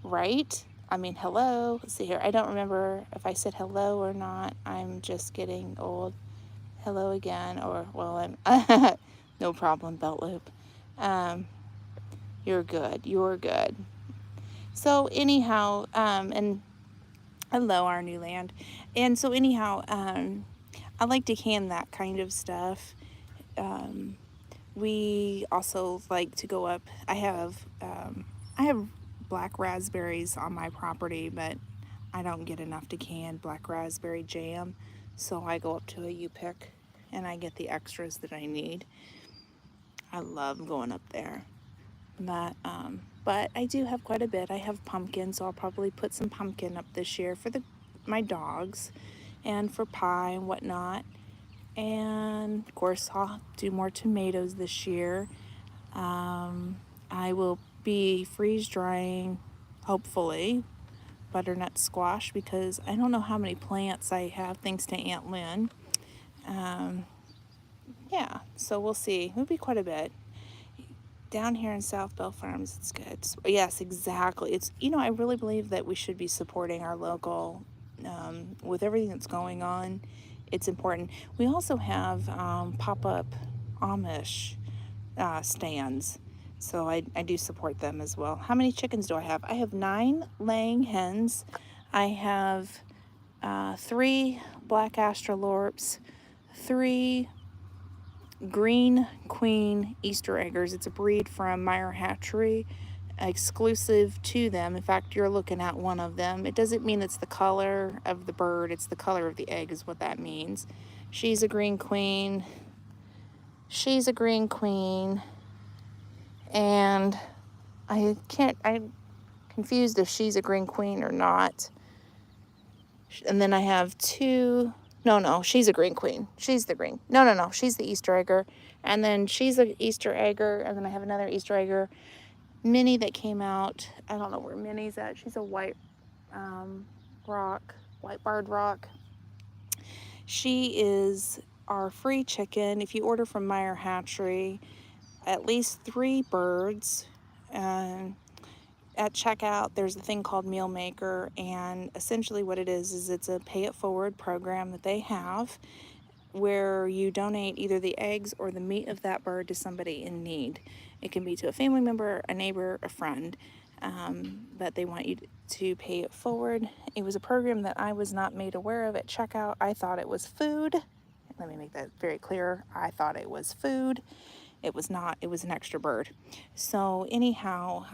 Right? I mean, hello. Let's see here. I don't remember if I said hello or not. I'm just getting old. Hello again, or, well, I'm, no problem, belt loop. You're good. You're good. So anyhow, and hello, our new land. And so anyhow, I like to can that kind of stuff. We also like to go up. I have black raspberries on my property, but I don't get enough to can black raspberry jam, so I go up to a U-Pick and I get the extras that I need. I love going up there. But I do have quite a bit. I have pumpkin, so I'll probably put some pumpkin up this year for my dogs, and for pie and whatnot. And of course, I'll do more tomatoes this year. I will be freeze drying, hopefully, butternut squash, because I don't know how many plants I have thanks to Aunt Lynn. Yeah, so we'll see. It'll be quite a bit. Down here in South Bell Farms, it's good. Yes, exactly. It's, I really believe that we should be supporting our local, with everything that's going on. It's important. We also have pop-up Amish stands, so I do support them as well. How many chickens do I have? I have 9 laying hens. I have 3 black astrolorps, 3 green queen Easter eggers. It's a breed from Meyer Hatchery, exclusive to them. In fact, you're looking at one of them. It doesn't mean it's the color of the bird, it's the color of the egg is what that means. She's a green queen. She's a green queen. And I'm confused if she's a green queen or not. And then I have 2. No, she's a green queen. She's the green. No, she's the Easter egger. And then she's an Easter egger. And then I have another Easter egger, Minnie, that came out. I don't know where Minnie's at. She's a white barred rock. She is our free chicken. If you order from Meyer Hatchery, at least 3 birds. At checkout, there's a thing called Meal Maker, and essentially what it is it's a pay it forward program that they have where you donate either the eggs or the meat of that bird to somebody in need. It can be to a family member, a neighbor, a friend, but they want you to pay it forward. It was a program that I was not made aware of at checkout. I thought it was food. Let me make that very clear. I thought it was food. It was not. It was an extra bird. So anyhow,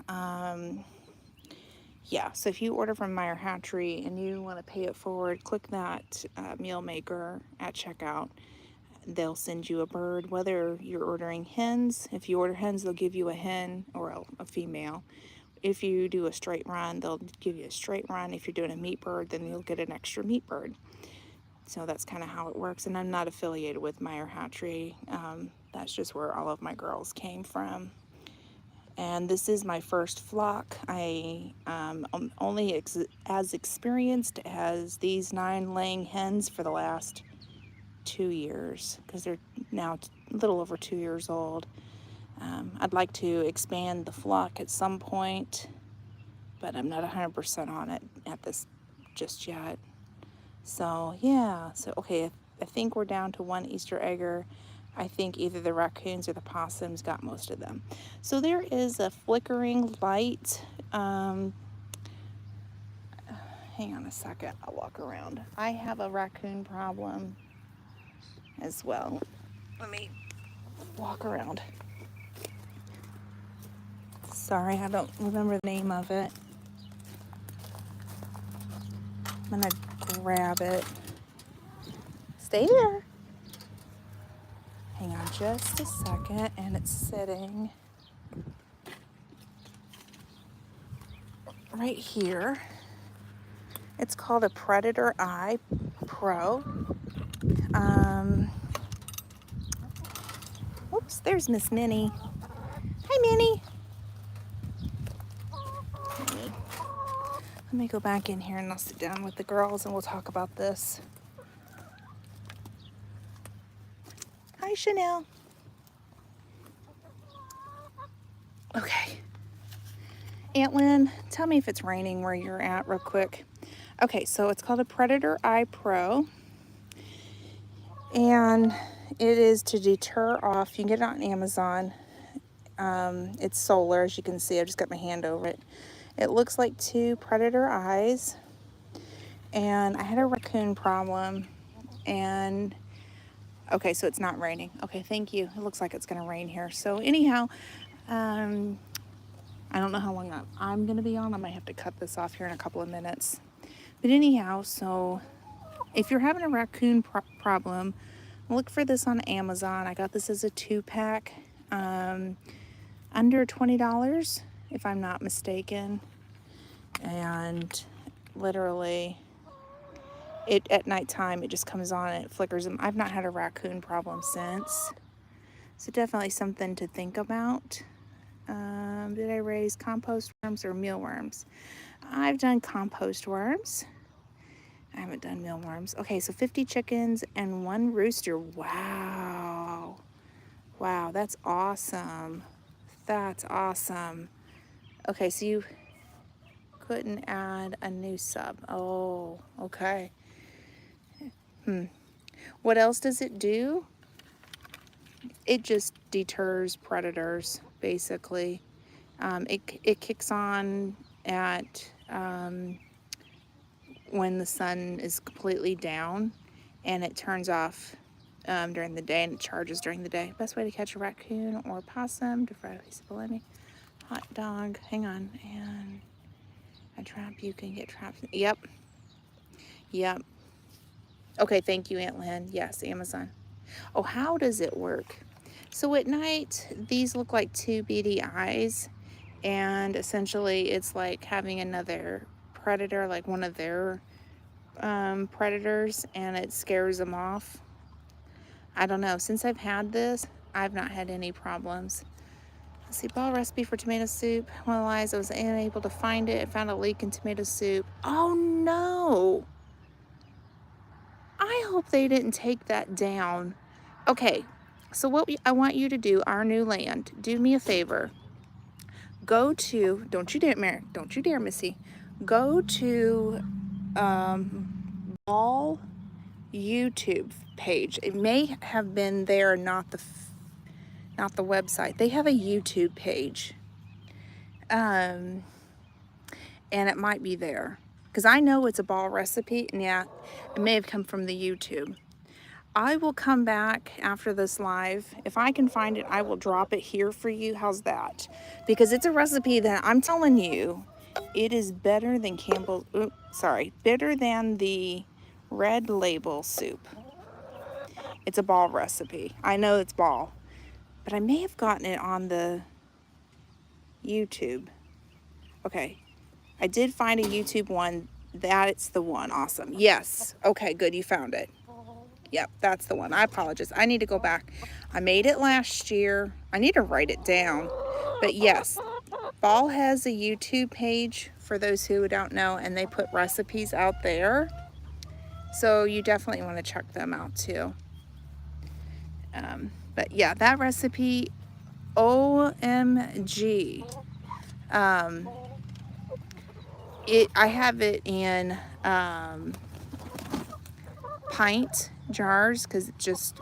yeah, so if you order from Meyer Hatchery and you want to pay it forward, click that Meal Maker at checkout. They'll send you a bird, whether you're ordering hens. If you order hens, they'll give you a hen or a female. If you do a straight run, they'll give you a straight run. If you're doing a meat bird, then you'll get an extra meat bird. So that's kind of how it works. And I'm not affiliated with Meyer Hatchery. That's just where all of my girls came from. And this is my first flock. I am only as experienced as these 9 laying hens for the last 2 years, because they're now a little over 2 years old. I'd like to expand the flock at some point, but I'm not 100% on it at this just yet. So yeah, so okay, I think we're down to 1 Easter egger. I think either the raccoons or the possums got most of them. So there is a flickering light. Hang on a second, I'll walk around. I have a raccoon problem as well. Let me walk around. Sorry, I don't remember the name of it. I'm gonna grab it. Stay there. Hang on just a second, and it's sitting right here. It's called a Predator Eye Pro. Whoops, there's Miss Minnie. Hi, Minnie. Let me go back in here and I'll sit down with the girls and we'll talk about this. Hi, Chanel. Okay. Aunt Lynn, tell me if it's raining where you're at real quick. Okay, so it's called a Predator Eye Pro. And it is to deter off. You can get it on Amazon. It's solar, as you can see. I just got my hand over it. It looks like two predator eyes. And I had a raccoon problem. And okay, so it's not raining. Okay, thank you. It looks like it's going to rain here. So anyhow, I don't know how long I'm going to be on. I might have to cut this off here in a couple of minutes. But anyhow, so if you're having a raccoon problem, look for this on Amazon. I got this as a 2-pack, under $20, if I'm not mistaken. And literally, at nighttime, it just comes on and it flickers. I've not had a raccoon problem since. So definitely something to think about. Did I raise compost worms or mealworms? I've done compost worms. I haven't done mealworms. Okay, so 50 chickens and 1 rooster. Wow. Wow, that's awesome. That's awesome. Okay, so you couldn't add a new sub. Oh, okay. What else does it do? It just deters predators, basically. It kicks on at when the sun is completely down, and it turns off during the day, and it charges during the day. Best way to catch a raccoon or possum: to fry a piece of bologna, hot dog. Hang on, and a trap. You can get trapped. Yep. Okay, thank you, Aunt Lynn. Yes, Amazon. Oh, how does it work? So at night, these look like 2 beady eyes, and essentially it's like having another predator, like one of their predators, and it scares them off. I don't know. Since I've had this, I've not had any problems. Let's see, ball recipe for tomato soup. Well, Liza, I was unable to find it. I found a leak in tomato soup. Oh no! I hope they didn't take that down. Okay, so what I want you to do, our new land, do me a favor. Go to, don't you dare, Missy. Go to Ball YouTube page. It may have been there, not the website. They have a YouTube page, and it might be there because I know it's a ball recipe, and yeah, it may have come from the YouTube. I will come back after this live. If I can find it, I will drop it here for you. How's that? Because it's a recipe that I'm telling you, it is better than better than the Red Label soup. It's a ball recipe. I know it's ball, but I may have gotten it on the YouTube. Okay, I did find a YouTube one. That's the one. Awesome. Yes. Okay, good. You found it. Yep, that's the one. I apologize. I need to go back. I made it last year. I need to write it down. But yes, Ball has a YouTube page for those who don't know, and they put recipes out there. So you definitely want to check them out too. But yeah, that recipe, OMG. I have it in pint jars because it's just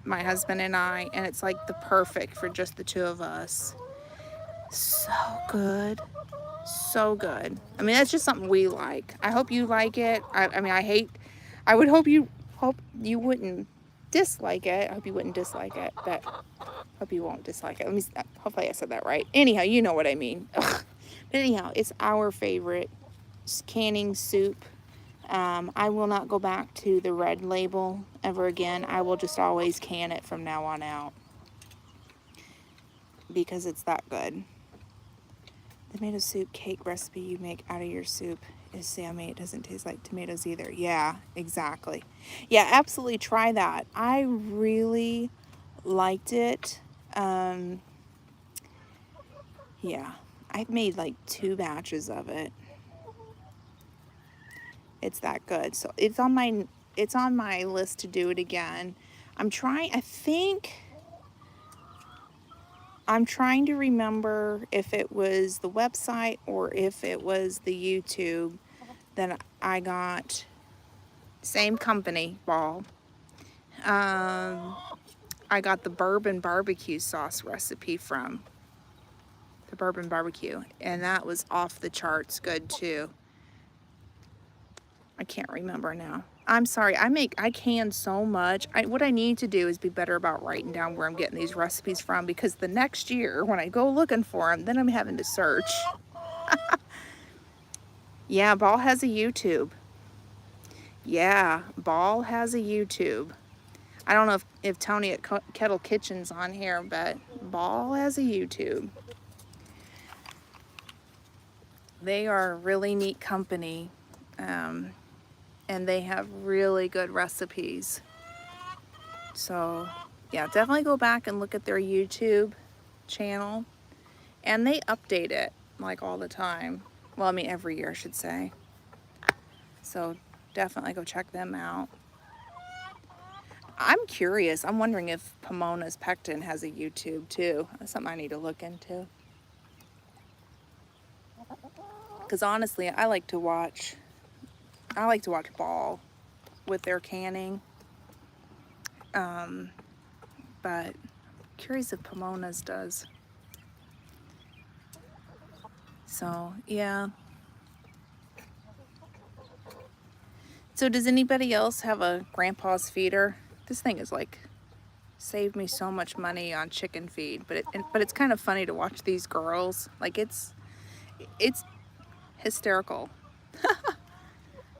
my husband and I, and it's like the perfect for just the two of us. So good. So good. I mean, that's just something we like. I hope you like it. I would hope you wouldn't dislike it. I hope you wouldn't dislike it, but hope you won't dislike it. Hopefully I said that right. Anyhow, you know what I mean. But anyhow, it's our favorite canning soup. I will not go back to the Red Label ever again. I will just always can it from now on out because it's that good. The tomato soup cake recipe you make out of your soup is Sammy. It doesn't taste like tomatoes either. Yeah, exactly. Yeah, absolutely try that. I really liked it. Yeah, I've made like 2 batches of it. It's that good. So it's on my list to do it again. I I'm trying to remember if it was the website or if it was the YouTube that I got. Same company, Ball. I got the bourbon barbecue sauce recipe from the bourbon barbecue, and that was off the charts good too. I can't remember now. I'm sorry, I can so much. What I need to do is be better about writing down where I'm getting these recipes from, because the next year when I go looking for them, then I'm having to search. Yeah, Ball has a YouTube. Yeah, Ball has a YouTube. I don't know if Tony at Kettle Kitchen's on here, but Ball has a YouTube. They are a really neat company, and they have really good recipes. So yeah, definitely go back and look at their YouTube channel, and they update it like all the time. Well, I mean every year I should say. So definitely go check them out. I'm curious. I'm wondering if Pomona's Pectin has a YouTube too. That's something I need to look into. Because honestly, I like to watch Ball with their canning. But curious if Pomona's does. So yeah. So does anybody else have a grandpa's feeder? This thing is like saved me so much money on chicken feed, but it's kind of funny to watch these girls. Like it's hysterical.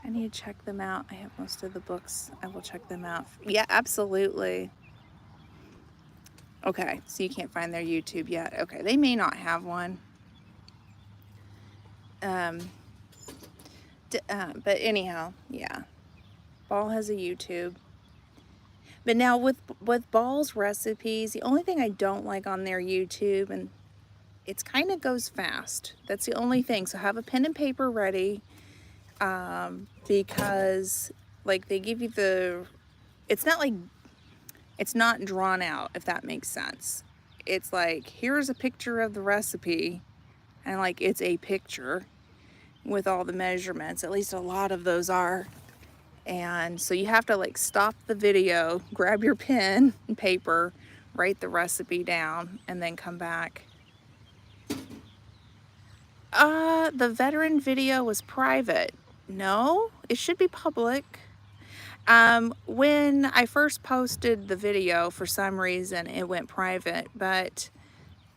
I need to check them out. I have most of the books. I will check them out. Yeah, absolutely. Okay, so you can't find their YouTube yet. Okay, they may not have one. But anyhow, yeah. Ball has a YouTube. But now with Ball's recipes, the only thing I don't like on their YouTube, and it's kind of goes fast. That's the only thing. So have a pen and paper ready, because like they give you it's not drawn out, if that makes sense. It's like, here's a picture of the recipe, and like it's a picture with all the measurements. At least a lot of those are. And so you have to like stop the video, grab your pen and paper, write the recipe down, and then come back. The veteran video was private. No, it should be public. When I first posted the video, for some reason it went private, but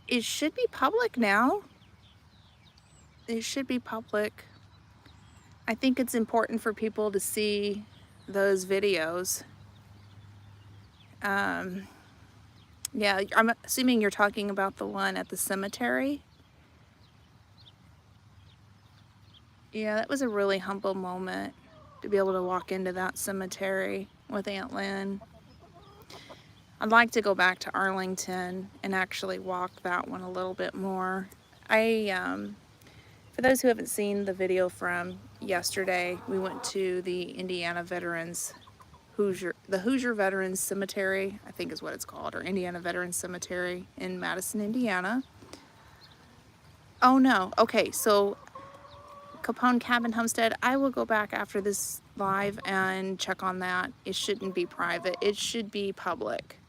it should be public now. It should be public. I think it's important for people to see those videos. Yeah, I'm assuming you're talking about the one at the cemetery. Yeah, that was a really humble moment to be able to walk into that cemetery with Aunt Lynn. I'd like to go back to Arlington and actually walk that one a little bit more. For those who haven't seen the video from yesterday, we went to the Indiana Veterans the Hoosier Veterans Cemetery, I think is what it's called, or Indiana Veterans Cemetery in Madison, Indiana. Oh no, okay, so Capone Cabin Homestead, I will go back after this live and check on that. It shouldn't be private, it should be public.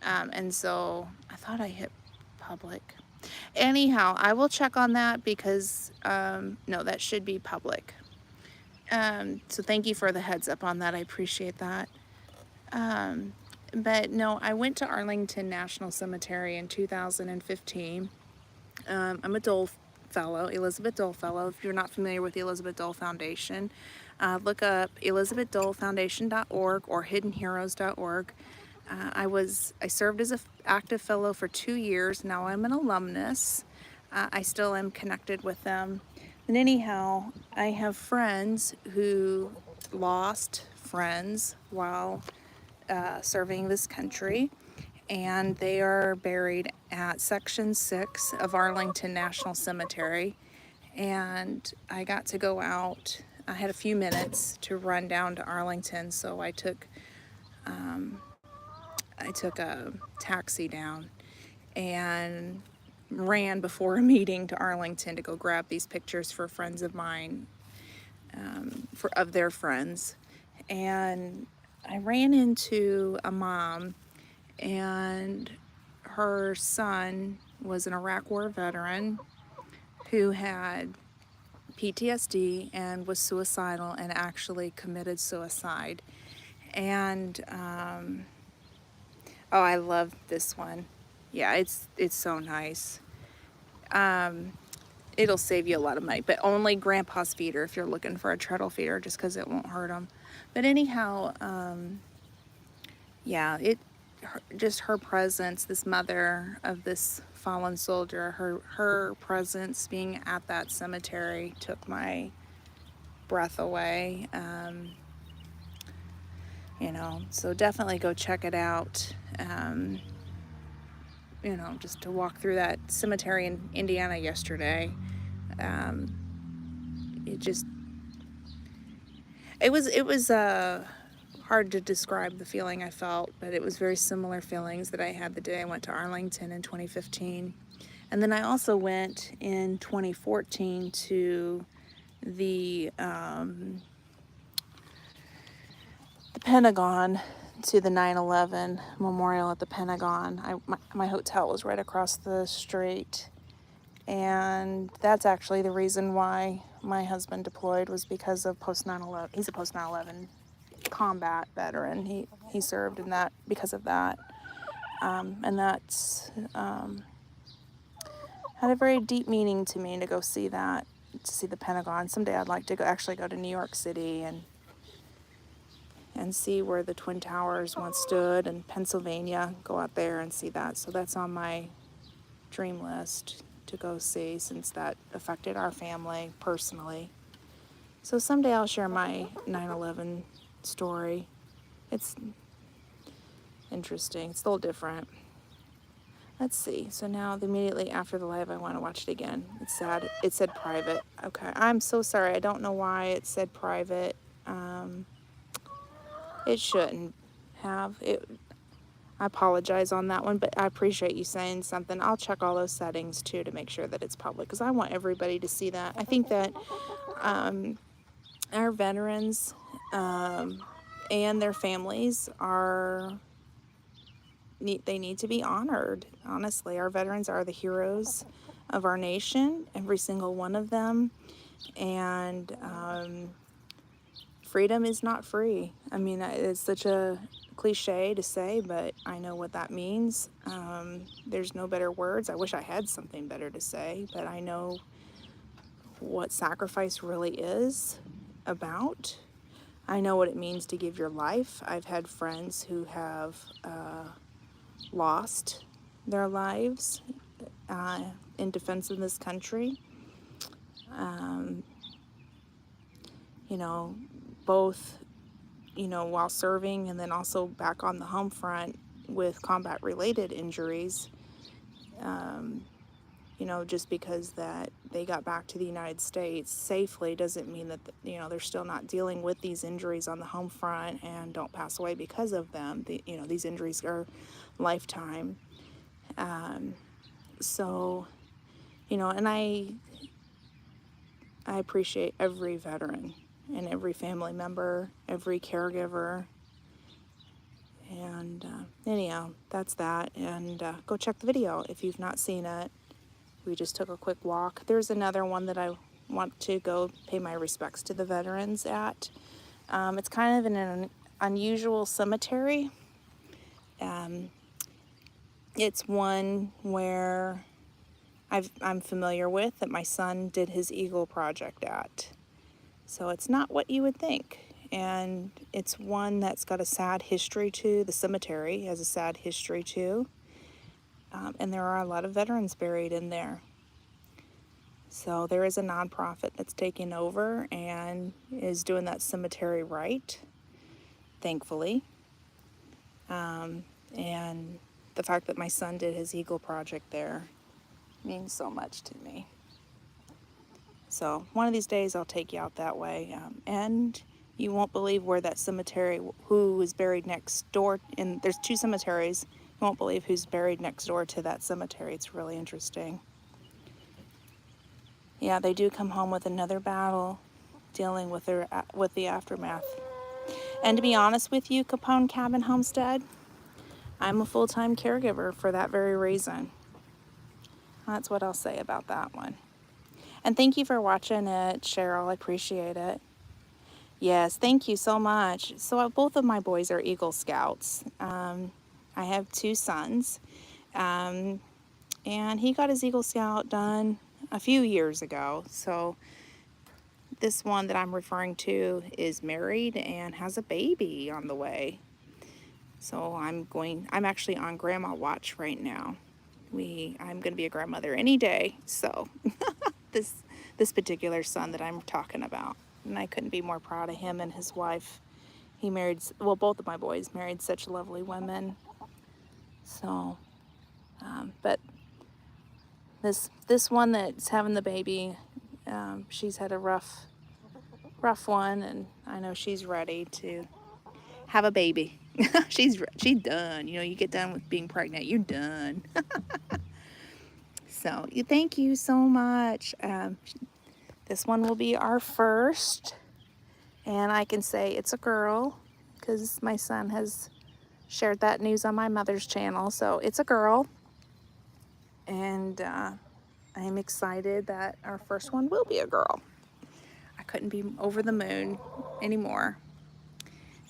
And so I thought I hit public. Anyhow, I will check on that because no, that should be public. So thank you for the heads up on that. I appreciate that. But no, I went to Arlington National Cemetery in 2015. I'm a Dole Fellow, Elizabeth Dole Fellow. If you're not familiar with the Elizabeth Dole Foundation, look up elizabethdolefoundation.org or hiddenheroes.org. I served as an active fellow for 2 years. Now I'm an alumnus. I still am connected with them. And anyhow, I have friends who lost friends while serving this country, and they are buried at Section 6 of Arlington National Cemetery. And I got to go out. I had a few minutes to run down to Arlington, so I took a taxi down, and ran before a meeting to Arlington to go grab these pictures for friends of mine, of their friends. And I ran into a mom, and her son was an Iraq War veteran who had PTSD and was suicidal and actually committed suicide. And oh, I love this one. Yeah, it's so nice. It'll save you a lot of money, but only Grandpa's feeder if you're looking for a treadle feeder, just because it won't hurt them. But anyhow, yeah, just her presence, this mother of this fallen soldier, her presence being at that cemetery took my breath away. So definitely go check it out. Just to walk through that cemetery in Indiana yesterday. It was hard to describe the feeling I felt, but it was very similar feelings that I had the day I went to Arlington in 2015. And then I also went in 2014 to the Pentagon, to the 9/11 memorial at the Pentagon. My hotel was right across the street, and that's actually the reason why my husband deployed, was because of post 9/11. He's a post 9/11 combat veteran. He served in that because of that, and that's had a very deep meaning to me to go see that, to see the Pentagon. Someday I'd like to go to New York City and see where the Twin Towers once stood, and Pennsylvania, go out there and see that. So that's on my dream list to go see, since that affected our family personally. So someday I'll share my 9/11 story. It's interesting. It's a little different. Let's see. So now immediately after the live, I want to watch it again. It's sad. It said private. Okay. I'm so sorry. I don't know why it said private. It shouldn't have. I apologize on that one, but I appreciate you saying something. I'll check all those settings too to make sure that it's public, because I want everybody to see that. I think that our veterans and their families they need to be honored. Honestly, our veterans are the heroes of our nation, every single one of them. And freedom is not free. I mean, it's such a cliche to say, but I know what that means. There's no better words. I wish I had something better to say, but I know what sacrifice really is about. I know what it means to give your life. I've had friends who have lost their lives in defense of this country. Both, while serving, and then also back on the home front with combat-related injuries. Just because that they got back to the United States safely doesn't mean that, they're still not dealing with these injuries on the home front and don't pass away because of them. These injuries are lifetime. And I appreciate every veteran and every family member, every caregiver. And anyhow, that's that. And go check the video if you've not seen it. We just took a quick walk. There's another one that I want to go pay my respects to the veterans at. It's kind of an unusual cemetery. It's one where I'm familiar with, that my son did his Eagle Project at. So it's not what you would think. And it's one that's got a sad history too. The cemetery has a sad history too. And there are a lot of veterans buried in there. So there is a nonprofit that's taking over and is doing that cemetery right, thankfully. And the fact that my son did his Eagle Project there means so much to me. So one of these days I'll take you out that way. And you won't believe where that cemetery, who is buried next door. And there's two cemeteries. You won't believe who's buried next door to that cemetery. It's really interesting. Yeah, they do come home with another battle, dealing with the aftermath. And to be honest with you, Capone Cabin Homestead, I'm a full-time caregiver for that very reason. That's what I'll say about that one. And thank you for watching it, Cheryl. I appreciate it. Yes, thank you so much. So both of my boys are Eagle Scouts. I have 2 sons. And he got his Eagle Scout done a few years ago. So this one that I'm referring to is married and has a baby on the way. So I'm actually on grandma watch right now. I'm going to be a grandmother any day. So this particular son that I'm talking about, and I couldn't be more proud of him and his wife. He married, well, both of my boys married such lovely women. So, but this one that's having the baby, she's had a rough one, and I know she's ready to have a baby. she's done. You know, you get done with being pregnant, you're done. So thank you so much. This one will be our first, and I can say it's a girl because my son has shared that news on my mother's channel. So it's a girl, and I'm excited that our first one will be a girl. I couldn't be over the moon anymore.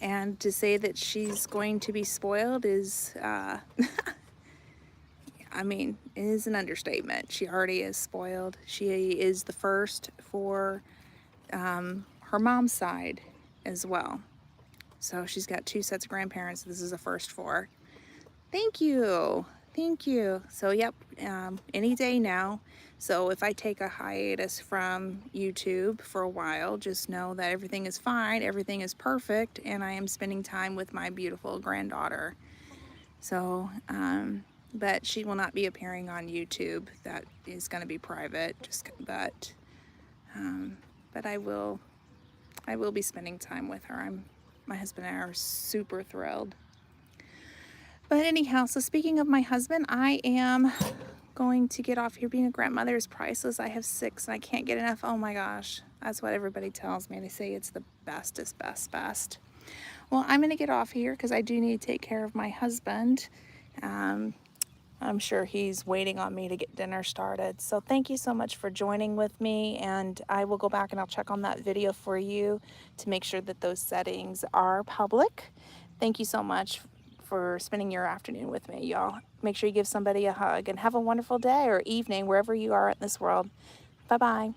And to say that she's going to be spoiled is, I mean, it is an understatement. She already is spoiled. She is the first for her mom's side as well. So she's got 2 sets of grandparents. This is a first for her. Thank you. Thank you. So, yep, any day now. So if I take a hiatus from YouTube for a while, just know that everything is fine, everything is perfect, and I am spending time with my beautiful granddaughter. So, but she will not be appearing on YouTube. That is going to be private. But I will be spending time with her. My husband and I are super thrilled. But anyhow, so speaking of my husband, I am going to get off here. Being a grandmother is priceless. I have 6 and I can't get enough. Oh my gosh. That's what everybody tells me. They say it's the bestest, best. Well, I'm going to get off here because I do need to take care of my husband. I'm sure he's waiting on me to get dinner started. So thank you so much for joining with me, and I will go back and I'll check on that video for you to make sure that those settings are public. Thank you so much for spending your afternoon with me, y'all. Make sure you give somebody a hug and have a wonderful day or evening wherever you are in this world. Bye-bye.